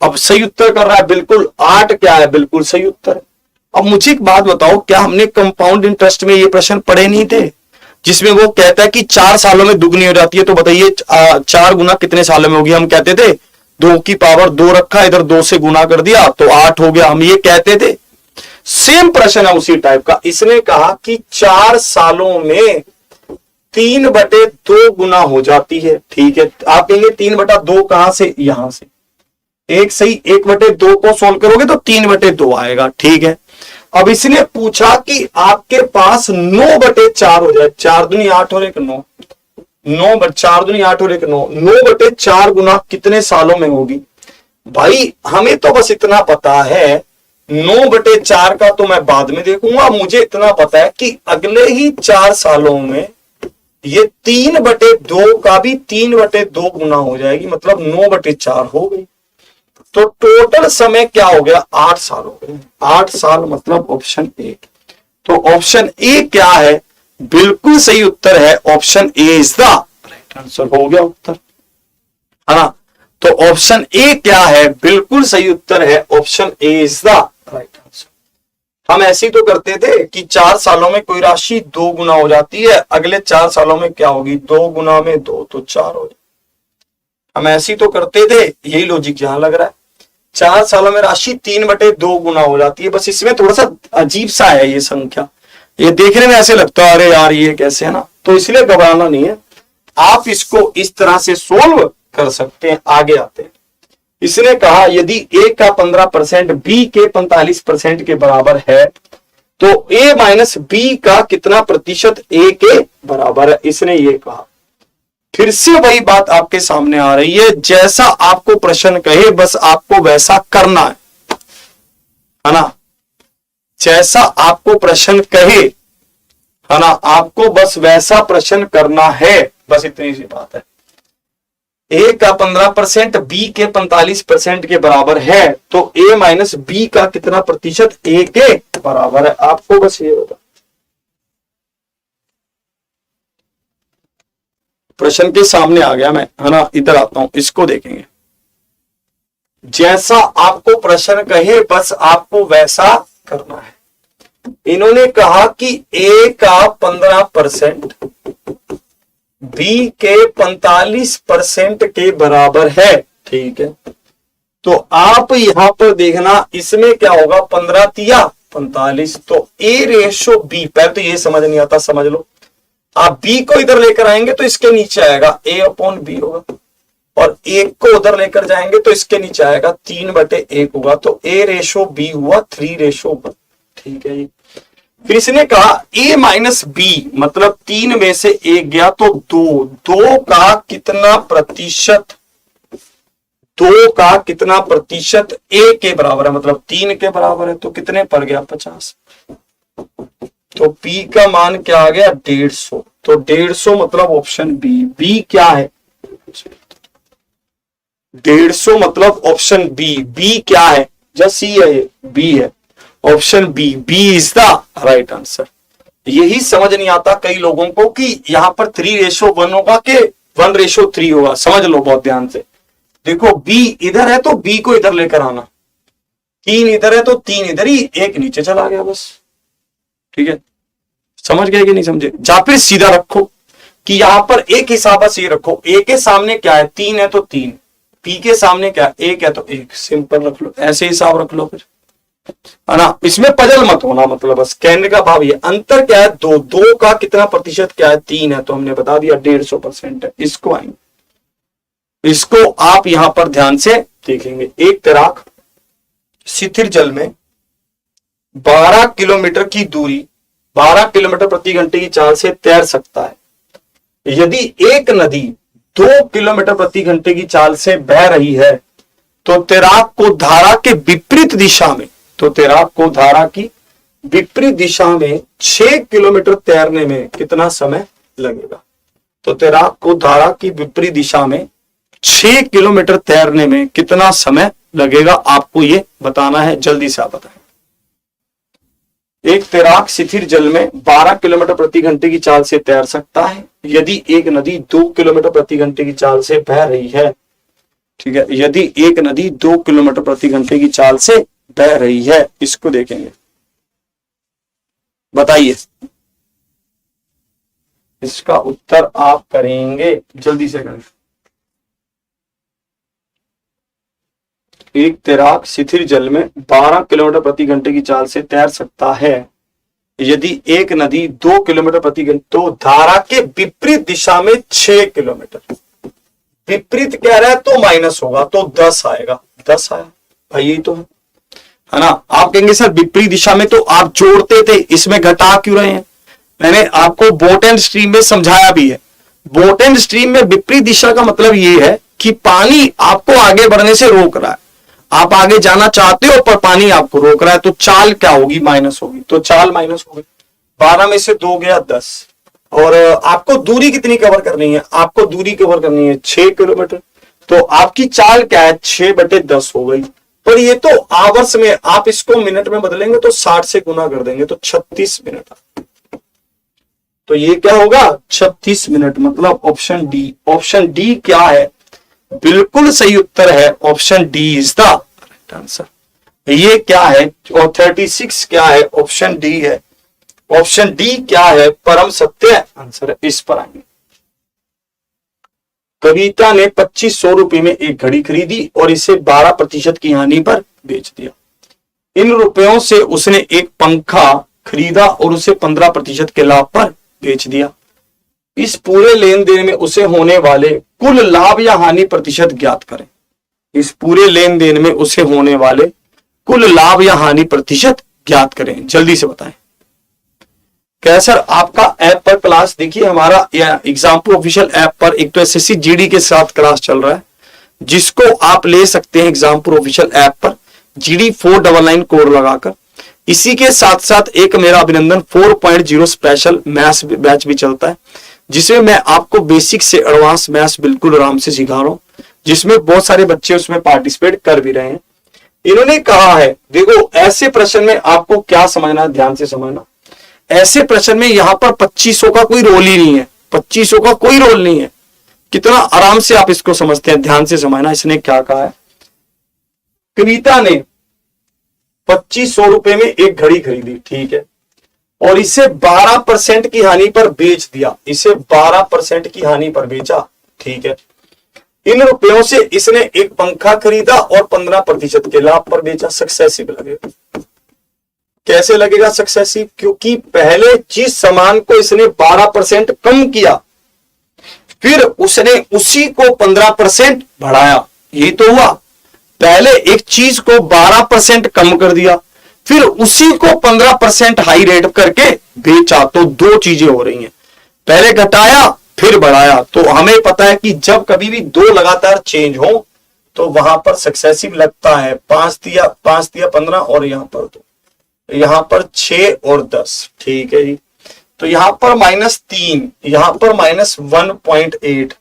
अब सही उत्तर कर रहा है बिल्कुल 8 क्या है? बिल्कुल सही उत्तर। अब मुझे एक बात बताओ, क्या हमने कंपाउंड इंटरेस्ट में ये प्रश्न पढ़े नहीं थे, जिसमें वो कहता है कि 4 सालों में दुगनी हो जाती है? तो बताइए 4 गुना कितने सालों में होगी? हम कहते थे 2 की पावर 2 रखा, इधर 2 से गुना कर दिया तो 8 हो गया, हम ये कहते थे। सेम प्रश्न है उसी टाइप का। इसने कहा कि 4 सालों में 3/2 गुना हो जाती है, ठीक है। आप कहेंगे 3/2 कहां से? यहां से। एक सही 1/2 को सोल्व करोगे तो 3/2 आएगा, ठीक है। अब इसने पूछा कि आपके पास 9/4 हो जाए, 4 दूनी 8 और 1 9, 4 दूनी 8 और 1 9, 9/4 गुना कितने सालों में होगी? भाई हमें तो बस इतना पता है, 9/4 का तो मैं बाद में देखूंगा, मुझे इतना पता है कि अगले ही 4 सालों में ये 3/2 का भी 3/2 गुना हो जाएगी, मतलब 9/4 हो गई। तो टोटल समय क्या हो गया? 8 साल हो गए। 8 साल मतलब ऑप्शन ए। तो ऑप्शन ए क्या है? बिल्कुल सही उत्तर है option A is the right answer. हो गया उत्तर, है ना। तो ऑप्शन ए क्या है? बिल्कुल सही उत्तर है option A is the right answer. हम ऐसे ही तो करते थे कि 4 सालों में कोई राशि 2 गुना हो जाती है, अगले 4 सालों में क्या होगी? 2 गुना में 2 तो 4 हो जाए। हम ऐसे ही तो करते थे, यही लॉजिक यहां लग रहा है। 4 सालों में राशि 3/2 गुना हो जाती है। बस इसमें थोड़ा सा अजीब सा है ये संख्या, ये देखने में ऐसे लगता है अरे यार ये कैसे, है ना। तो इसलिए घबराना नहीं है, आप इसको इस तरह से सोल्व कर सकते हैं। आगे आते हैं। इसने कहा यदि ए का 15% बी के 45% के बराबर है तो ए माइनस बी का कितना प्रतिशत ए के बराबर है? इसने ये कहा। फिर से वही बात आपके सामने आ रही है, जैसा आपको प्रश्न कहे बस आपको वैसा करना है ना। जैसा आपको प्रश्न कहे, है ना, आपको बस वैसा प्रश्न करना है, बस इतनी सी बात है। ए का 15% बी के 45% के बराबर है तो ए माइनस बी का कितना प्रतिशत ए के बराबर है? आपको बस ये बता। प्रश्न के सामने आ गया मैं, है ना। इधर आता हूं, इसको देखेंगे। जैसा आपको प्रश्न कहे बस आपको वैसा करना है। इन्होंने कहा कि ए का 15% बी के 45% के बराबर है, ठीक है। तो आप यहां पर देखना, इसमें क्या होगा? 15 तिया 45, तो ए रेशो बी। पहले तो ये समझ नहीं आता, समझ लो। आप बी को इधर लेकर आएंगे तो इसके नीचे आएगा ए अपॉन बी होगा, और 1 को उधर लेकर जाएंगे तो इसके नीचे आएगा 3/1 होगा। तो ए रेशो बी हुआ 3:1, ठीक है जी। फिर इसने कहा ए माइनस बी, मतलब 3 में से 1 गया तो 2 का कितना प्रतिशत, 2 का कितना प्रतिशत ए के बराबर है, मतलब 3 के बराबर है। तो कितने पर गया? 50। तो पी का मान क्या आ गया? 150। तो 150 मतलब ऑप्शन बी। बी क्या है? 150 मतलब ऑप्शन बी। बी क्या है? जस्ट सी है, बी है, option B, B is the right answer. यही समझ नहीं आता कई लोगों को कि यहां पर 3:1 होगा कि 1:3 होगा। समझ लो बहुत ध्यान से, देखो बी इधर है तो बी को इधर लेकर आना, 3 इधर है तो 3 इधर ही, 1 नीचे चला गया बस। ठीक है, समझ गए कि नहीं समझे? या फिर सीधा रखो कि यहां पर एक हिसाब से रखो, ए के सामने क्या है, 3 है तो 3, पी के सामने क्या है, 1 है तो 1, सिंपल रख लो, ऐसे हिसाब रख लो फिर, है ना। इसमें पजल मत होना, मतलब बस कहने का भाव ये। अंतर क्या है, 2 का कितना प्रतिशत क्या है, 3 है, तो हमने बता दिया 150% है। इसको आएंगे, इसको आप यहां पर ध्यान से देखेंगे। एक तैराक शिथिल जल में 12 किलोमीटर की दूरी 12 किलोमीटर प्रति घंटे की चाल से तैर सकता है। यदि एक नदी 2 किलोमीटर प्रति घंटे की चाल से बह रही है तो तैराक को धारा के विपरीत दिशा में, तो तैराक को धारा की विपरीत दिशा में 6 किलोमीटर तैरने में कितना समय लगेगा। तो तैराक को धारा की विपरीत दिशा में 6 किलोमीटर तैरने में कितना समय लगेगा, आपको ये बताना है। जल्दी से आप बताएं। एक तैराक शिथिल जल में 12 किलोमीटर प्रति घंटे की चाल से तैर सकता है यदि एक नदी 2 किलोमीटर प्रति घंटे की चाल से बह रही है। ठीक है, यदि एक नदी 2 किलोमीटर प्रति घंटे की चाल से बह रही है। इसको देखेंगे, बताइए इसका उत्तर आप करेंगे, जल्दी से करें। एक तैराक शिथिल जल में 12 किलोमीटर प्रति घंटे की चाल से तैर सकता है यदि एक नदी 2 किलोमीटर प्रति घंटे, तो धारा के विपरीत दिशा में 6 किलोमीटर, विपरीत कह रहा है तो माइनस होगा, तो 10 आएगा। 10 आया भाई, यही तो है ना। आप कहेंगे सर विपरीत दिशा में तो आप जोड़ते थे, इसमें घटा क्यों रहे हैं? मैंने आपको बोट एंड स्ट्रीम में समझाया भी है। बोट एंड स्ट्रीम में विपरीत दिशा का मतलब ये है कि पानी आपको आगे बढ़ने से रोक रहा है, आप आगे जाना चाहते हो पर पानी आपको रोक रहा है, तो चाल क्या होगी, माइनस होगी। तो चाल माइनस होगी, 12 में से 2 गया 10। और आपको दूरी कितनी कवर करनी है, आपको दूरी कवर करनी है 6 किलोमीटर, तो आपकी चाल क्या है, 6/10 हो गई। पर ये तो आवर्स में, आप इसको मिनट में बदलेंगे तो 60 से गुना कर देंगे तो 36 मिनट। तो ये क्या होगा, 36 मिनट, मतलब ऑप्शन डी। ऑप्शन डी क्या है, बिल्कुल सही उत्तर है, option D is the right answer. ये क्या है, और 36 क्या है, ऑप्शन डी है। ऑप्शन डी क्या है, परम सत्य आंसर है। इस पर आएंगे। कविता ने 2500 रुपए में एक घड़ी खरीदी और इसे 12% की हानि पर बेच दिया। इन रुपयों से उसने एक पंखा खरीदा और उसे 15% के लाभ पर बेच दिया। इस पूरे लेन देन में उसे होने वाले कुल लाभ या हानि प्रतिशत ज्ञात करें। इस पूरे लेन देन में उसे होने वाले कुल लाभ या हानि प्रतिशत ज्ञात करें, जल्दी से बताएं। क्या सर, आपका ऐप पर क्लास देखिए, हमारा एग्जाम्पल ऑफिशियल ऐप पर एक तो एसएससी जीडी के साथ क्लास चल रहा है, जिसको आप ले सकते हैं एग्जाम्पल ऑफिशियल ऐप पर जीडी 499 कोड लगाकर। इसी के साथ साथ एक मेरा अभिनंदन 4.0 स्पेशल मैथ्स बैच भी चलता है, जिसमें मैं आपको बेसिक से एडवांस मैथ्स बिल्कुल आराम से सिखा रहा हूं, जिसमें बहुत सारे बच्चे उसमें पार्टिसिपेट कर भी रहे हैं। इन्होंने कहा है, देखो ऐसे प्रश्न में आपको क्या समझना है, ध्यान से समझना। ऐसे प्रश्न में यहां पर 2500 का कोई रोल ही नहीं है, 2500 का कोई रोल नहीं है। कितना आराम से आप इसको समझते हैं, ध्यान से समझना। इसने क्या कहा है, कविता ने 2500 रुपए में एक घड़ी खरीदी, ठीक है, और इसे 12% की हानि पर बेच दिया। इसे 12% की हानि पर बेचा, ठीक है। इन रुपयों से इसने एक पंखा खरीदा और 15% के लाभ पर बेचा। सक्सेसिव लगेगा। कैसे लगेगा सक्सेसिव, क्योंकि पहले जिस सामान को इसने 12% कम किया, फिर उसने उसी को 15% बढ़ाया। यही तो हुआ, पहले एक चीज को 12% कम कर दिया, फिर उसी को 15% हाई रेट करके बेचा। तो दो चीजें हो रही हैं, पहले घटाया फिर बढ़ाया। तो हमें पता है कि जब कभी भी दो लगातार चेंज हो तो वहां पर सक्सेसिव लगता है। 5 दिया 15 और यहां पर 2, यहां पर 6 और 10, ठीक है जी। तो यहां पर -3, यहां पर -1.8,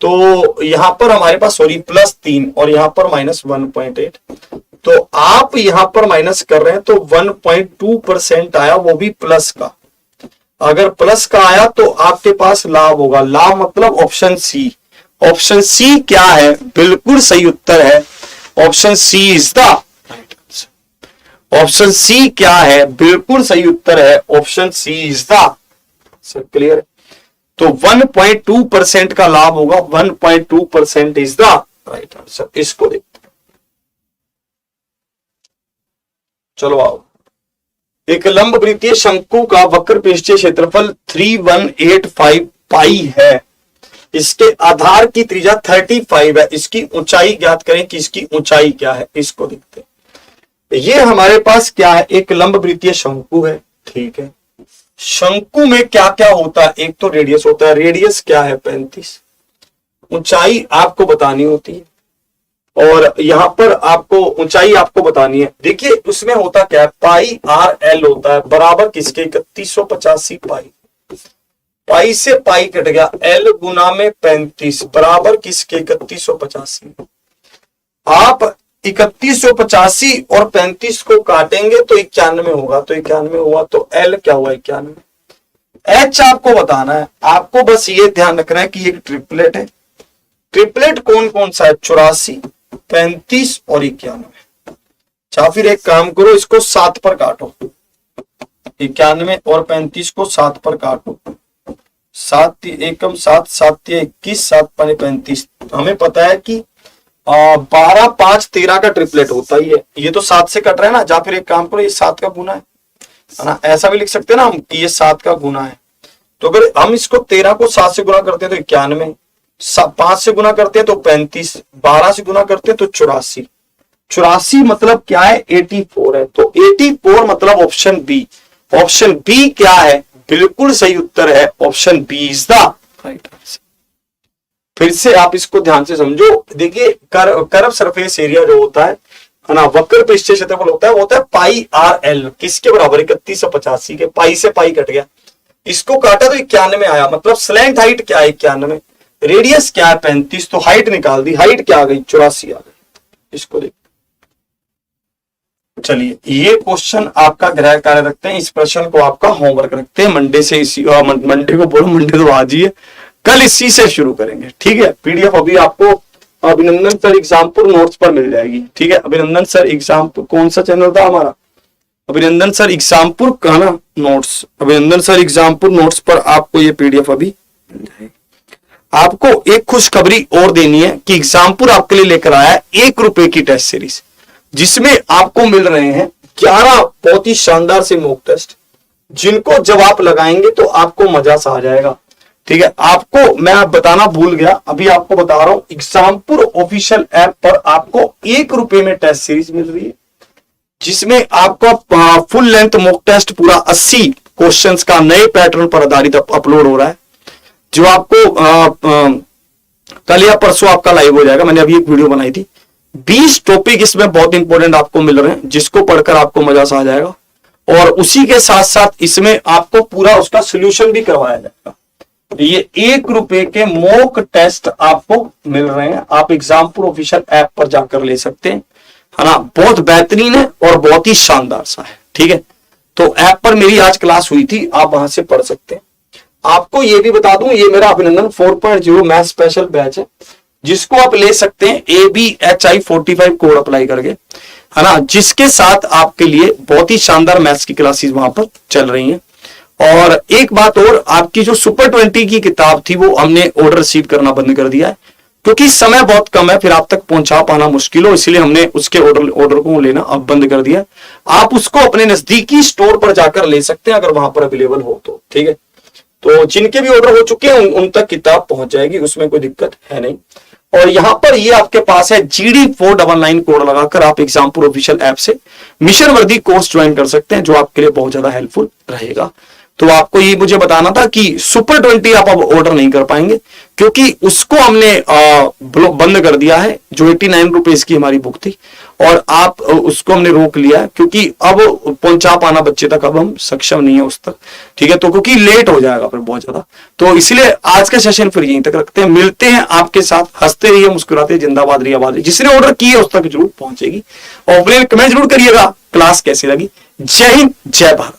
तो यहां पर हमारे पास सॉरी +3 और यहां पर -1.8। तो आप यहां पर माइनस कर रहे हैं तो 1.2% आया, वो भी प्लस का। अगर प्लस का आया तो आपके पास लाभ होगा। लाभ मतलब ऑप्शन सी। ऑप्शन सी क्या है? बिल्कुल सही उत्तर है option C is the. Option C क्या है? बिल्कुल सही उत्तर है option C is the. Sir clear? तो 1.2% का लाभ होगा। 1.2% इज द राइट आंसर। इसको देखते हैं। चलो आओ। एक लंब वृत्तीय शंकु का वक्र पृष्ठीय क्षेत्रफल 3185 पाई है। इसके आधार की त्रिज्या 35 है। इसकी ऊंचाई ज्ञात करें कि इसकी ऊंचाई क्या है। इसको देखते हैं। ये हमारे पास क्या है? एक लंब वृत्तीय शंकु है, ठीक है। शंकु में क्या क्या होता है? एक तो रेडियस होता है। रेडियस क्या है? 35। ऊंचाई आपको बतानी होती है और यहां पर आपको ऊंचाई आपको बतानी है। देखिए उसमें होता क्या है? पाई आर एल होता है बराबर किसके? 3185 पाई। पाई से पाई कट गया, एल गुना में 35 बराबर किसके? 3185। आप 3185 और 35 को काटेंगे तो 91 होगा। तो 91 हुआ तो एल क्या हुआ? 91। एच आपको बताना है। आपको बस ये ध्यान रखना है कि एक ट्रिपलेट है। ट्रिपलेट कौन कौन सा है? 84, 35 और 91। या फिर एक काम करो, इसको 7 पर काटो। 91 और 35 को 7 पर काटो। 7 एकम 7, 7 21, 7 पानी 35। हमें पता है कि 12 5 13 का ट्रिपलेट होता ही है। ये तो 7 से कट रहा है ना। या फिर एक काम करो, ये 7 का गुना है ना। ऐसा भी लिख सकते हैं ना हम कि ये 7 का गुना है। तो अगर हम इसको 13 को 7 से गुना करते हैं तो 91, 5 से गुना करते हैं तो 35, 12 से गुना करते हैं तो 84। 84 मतलब क्या है? 84 है। तो 84 मतलब ऑप्शन बी। ऑप्शन बी क्या है? बिल्कुल सही उत्तर है option B is the right answer. फिर से आप इसको ध्यान से समझो। देखिए कर्व सरफेस एरिया जो होता है ना, वक्र पृष्ठीय क्षेत्रफल होता है, वो होता है पाई आर एल। किसके बराबर? 3185 के। पाई से पाई कट गया, इसको काटा तो 91 आया। मतलब स्लैंट हाइट क्या है? 91। रेडियस क्या है? 35। तो हाइट निकाल दी। हाइट क्या आ गई? 84 आ गई। इसको देख। चलिए ये क्वेश्चन आपका गृह कार्य रखते हैं। इस प्रश्न को आपका होमवर्क रखते हैं। मंडे से इसी मंडे को बोलो, मंडे तो आज ही है, कल इसी से शुरू करेंगे, ठीक है। पीडीएफ अभी आपको अभिनंदन सर एग्जामपुर नोट्स पर मिल जाएगी, ठीक है। अभिनंदन सर एग्जामपुर, कौन सा चैनल था हमारा? अभिनंदन सर एग्जामपुर का ना नोट्स। अभिनंदन सर एग्जामपुर नोट्स पर आपको ये पीडीएफ अभी मिल जाएगी। आपको एक खुशखबरी और देनी है कि एग्जामपुर आपके लिए लेकर आया है ₹1 की टेस्ट सीरीज, जिसमें आपको मिल रहे हैं 11 बहुत ही शानदार से मॉक टेस्ट, जिनको जब आप लगाएंगे तो आपको मजा सा आ जाएगा, ठीक है। आपको मैं बताना भूल गया, अभी आपको बता रहा हूं, एग्जामपुर ऑफिशियल ऐप पर आपको ₹1 में टेस्ट सीरीज मिल रही है, जिसमें आपका फुल लेंथ मॉक टेस्ट पूरा 80 क्वेश्चंस का नए पैटर्न पर आधारित अपलोड हो रहा है, जो आपको कल या परसों आपका लाइव हो जाएगा। मैंने अभी एक वीडियो बनाई थी। 20 टॉपिक इसमें बहुत इंपॉर्टेंट आपको मिल रहे हैं, जिसको पढ़कर आपको मजा सा आ जाएगा, और उसी के साथ साथ इसमें आपको पूरा उसका सोल्यूशन भी करवाया जाएगा। ये ₹1 के मॉक टेस्ट आपको मिल रहे हैं, आप एग्जामपुर ऑफिशियल ऐप पर जाकर ले सकते हैं, है ना। बहुत बेहतरीन है और बहुत ही शानदार सा है, ठीक है। तो ऐप पर मेरी आज क्लास हुई थी, आप वहां से पढ़ सकते हैं। आपको ये भी बता दूं, ये मेरा अभिनंदन 4.0 मैथ स्पेशल बैच है, जिसको आप ले सकते हैं ABHI 45 कोड अप्लाई करके, है ना, जिसके साथ आपके लिए बहुत ही शानदार मैथ्स की क्लासेस वहां पर चल रही हैं। और एक बात और, आपकी जो सुपर 20 की किताब थी वो हमने ऑर्डर रिसीव करना बंद कर दिया है, क्योंकि समय बहुत कम है, फिर आप तक पहुंचा पाना मुश्किल हो, इसलिए हमने उसके ऑर्डर को लेना अब बंद कर दिया। आप उसको अपने नजदीकी स्टोर पर जाकर ले सकते हैं, अगर वहां पर अवेलेबल हो तो, ठीक है। तो जिनके भी ऑर्डर हो चुके हैं उन तक किताब पहुंच जाएगी, उसमें कोई दिक्कत है नहीं। और यहां पर ये आपके पास है GD 499 कोड लगाकर आप एग्जामपुर ऑफिशियल ऐप से मिशन वर्दी कोर्स ज्वाइन कर सकते हैं, जो आपके लिए बहुत ज्यादा हेल्पफुल रहेगा। तो आपको ये मुझे बताना था कि सुपर 20 आप अब ऑर्डर नहीं कर पाएंगे, क्योंकि उसको हमने बंद कर दिया है, जो ₹89 की हमारी बुक थी। और आप उसको हमने रोक लिया क्योंकि अब पहुंचा पाना बच्चे तक अब हम सक्षम नहीं है उस तक, ठीक है, तो क्योंकि लेट हो जाएगा फिर बहुत ज्यादा। तो इसलिए आज का सेशन फिर यहीं तक रखते हैं, मिलते हैं आपके साथ, हंसते रहिए, मुस्कुराते, जिंदाबाद रहिए, आबाद रहिए। जिसने ऑर्डर किया उस तक जरूर पहुंचेगी। और कमेंट जरूर करिएगा क्लास कैसी लगी। जय हिंद, जय भारत।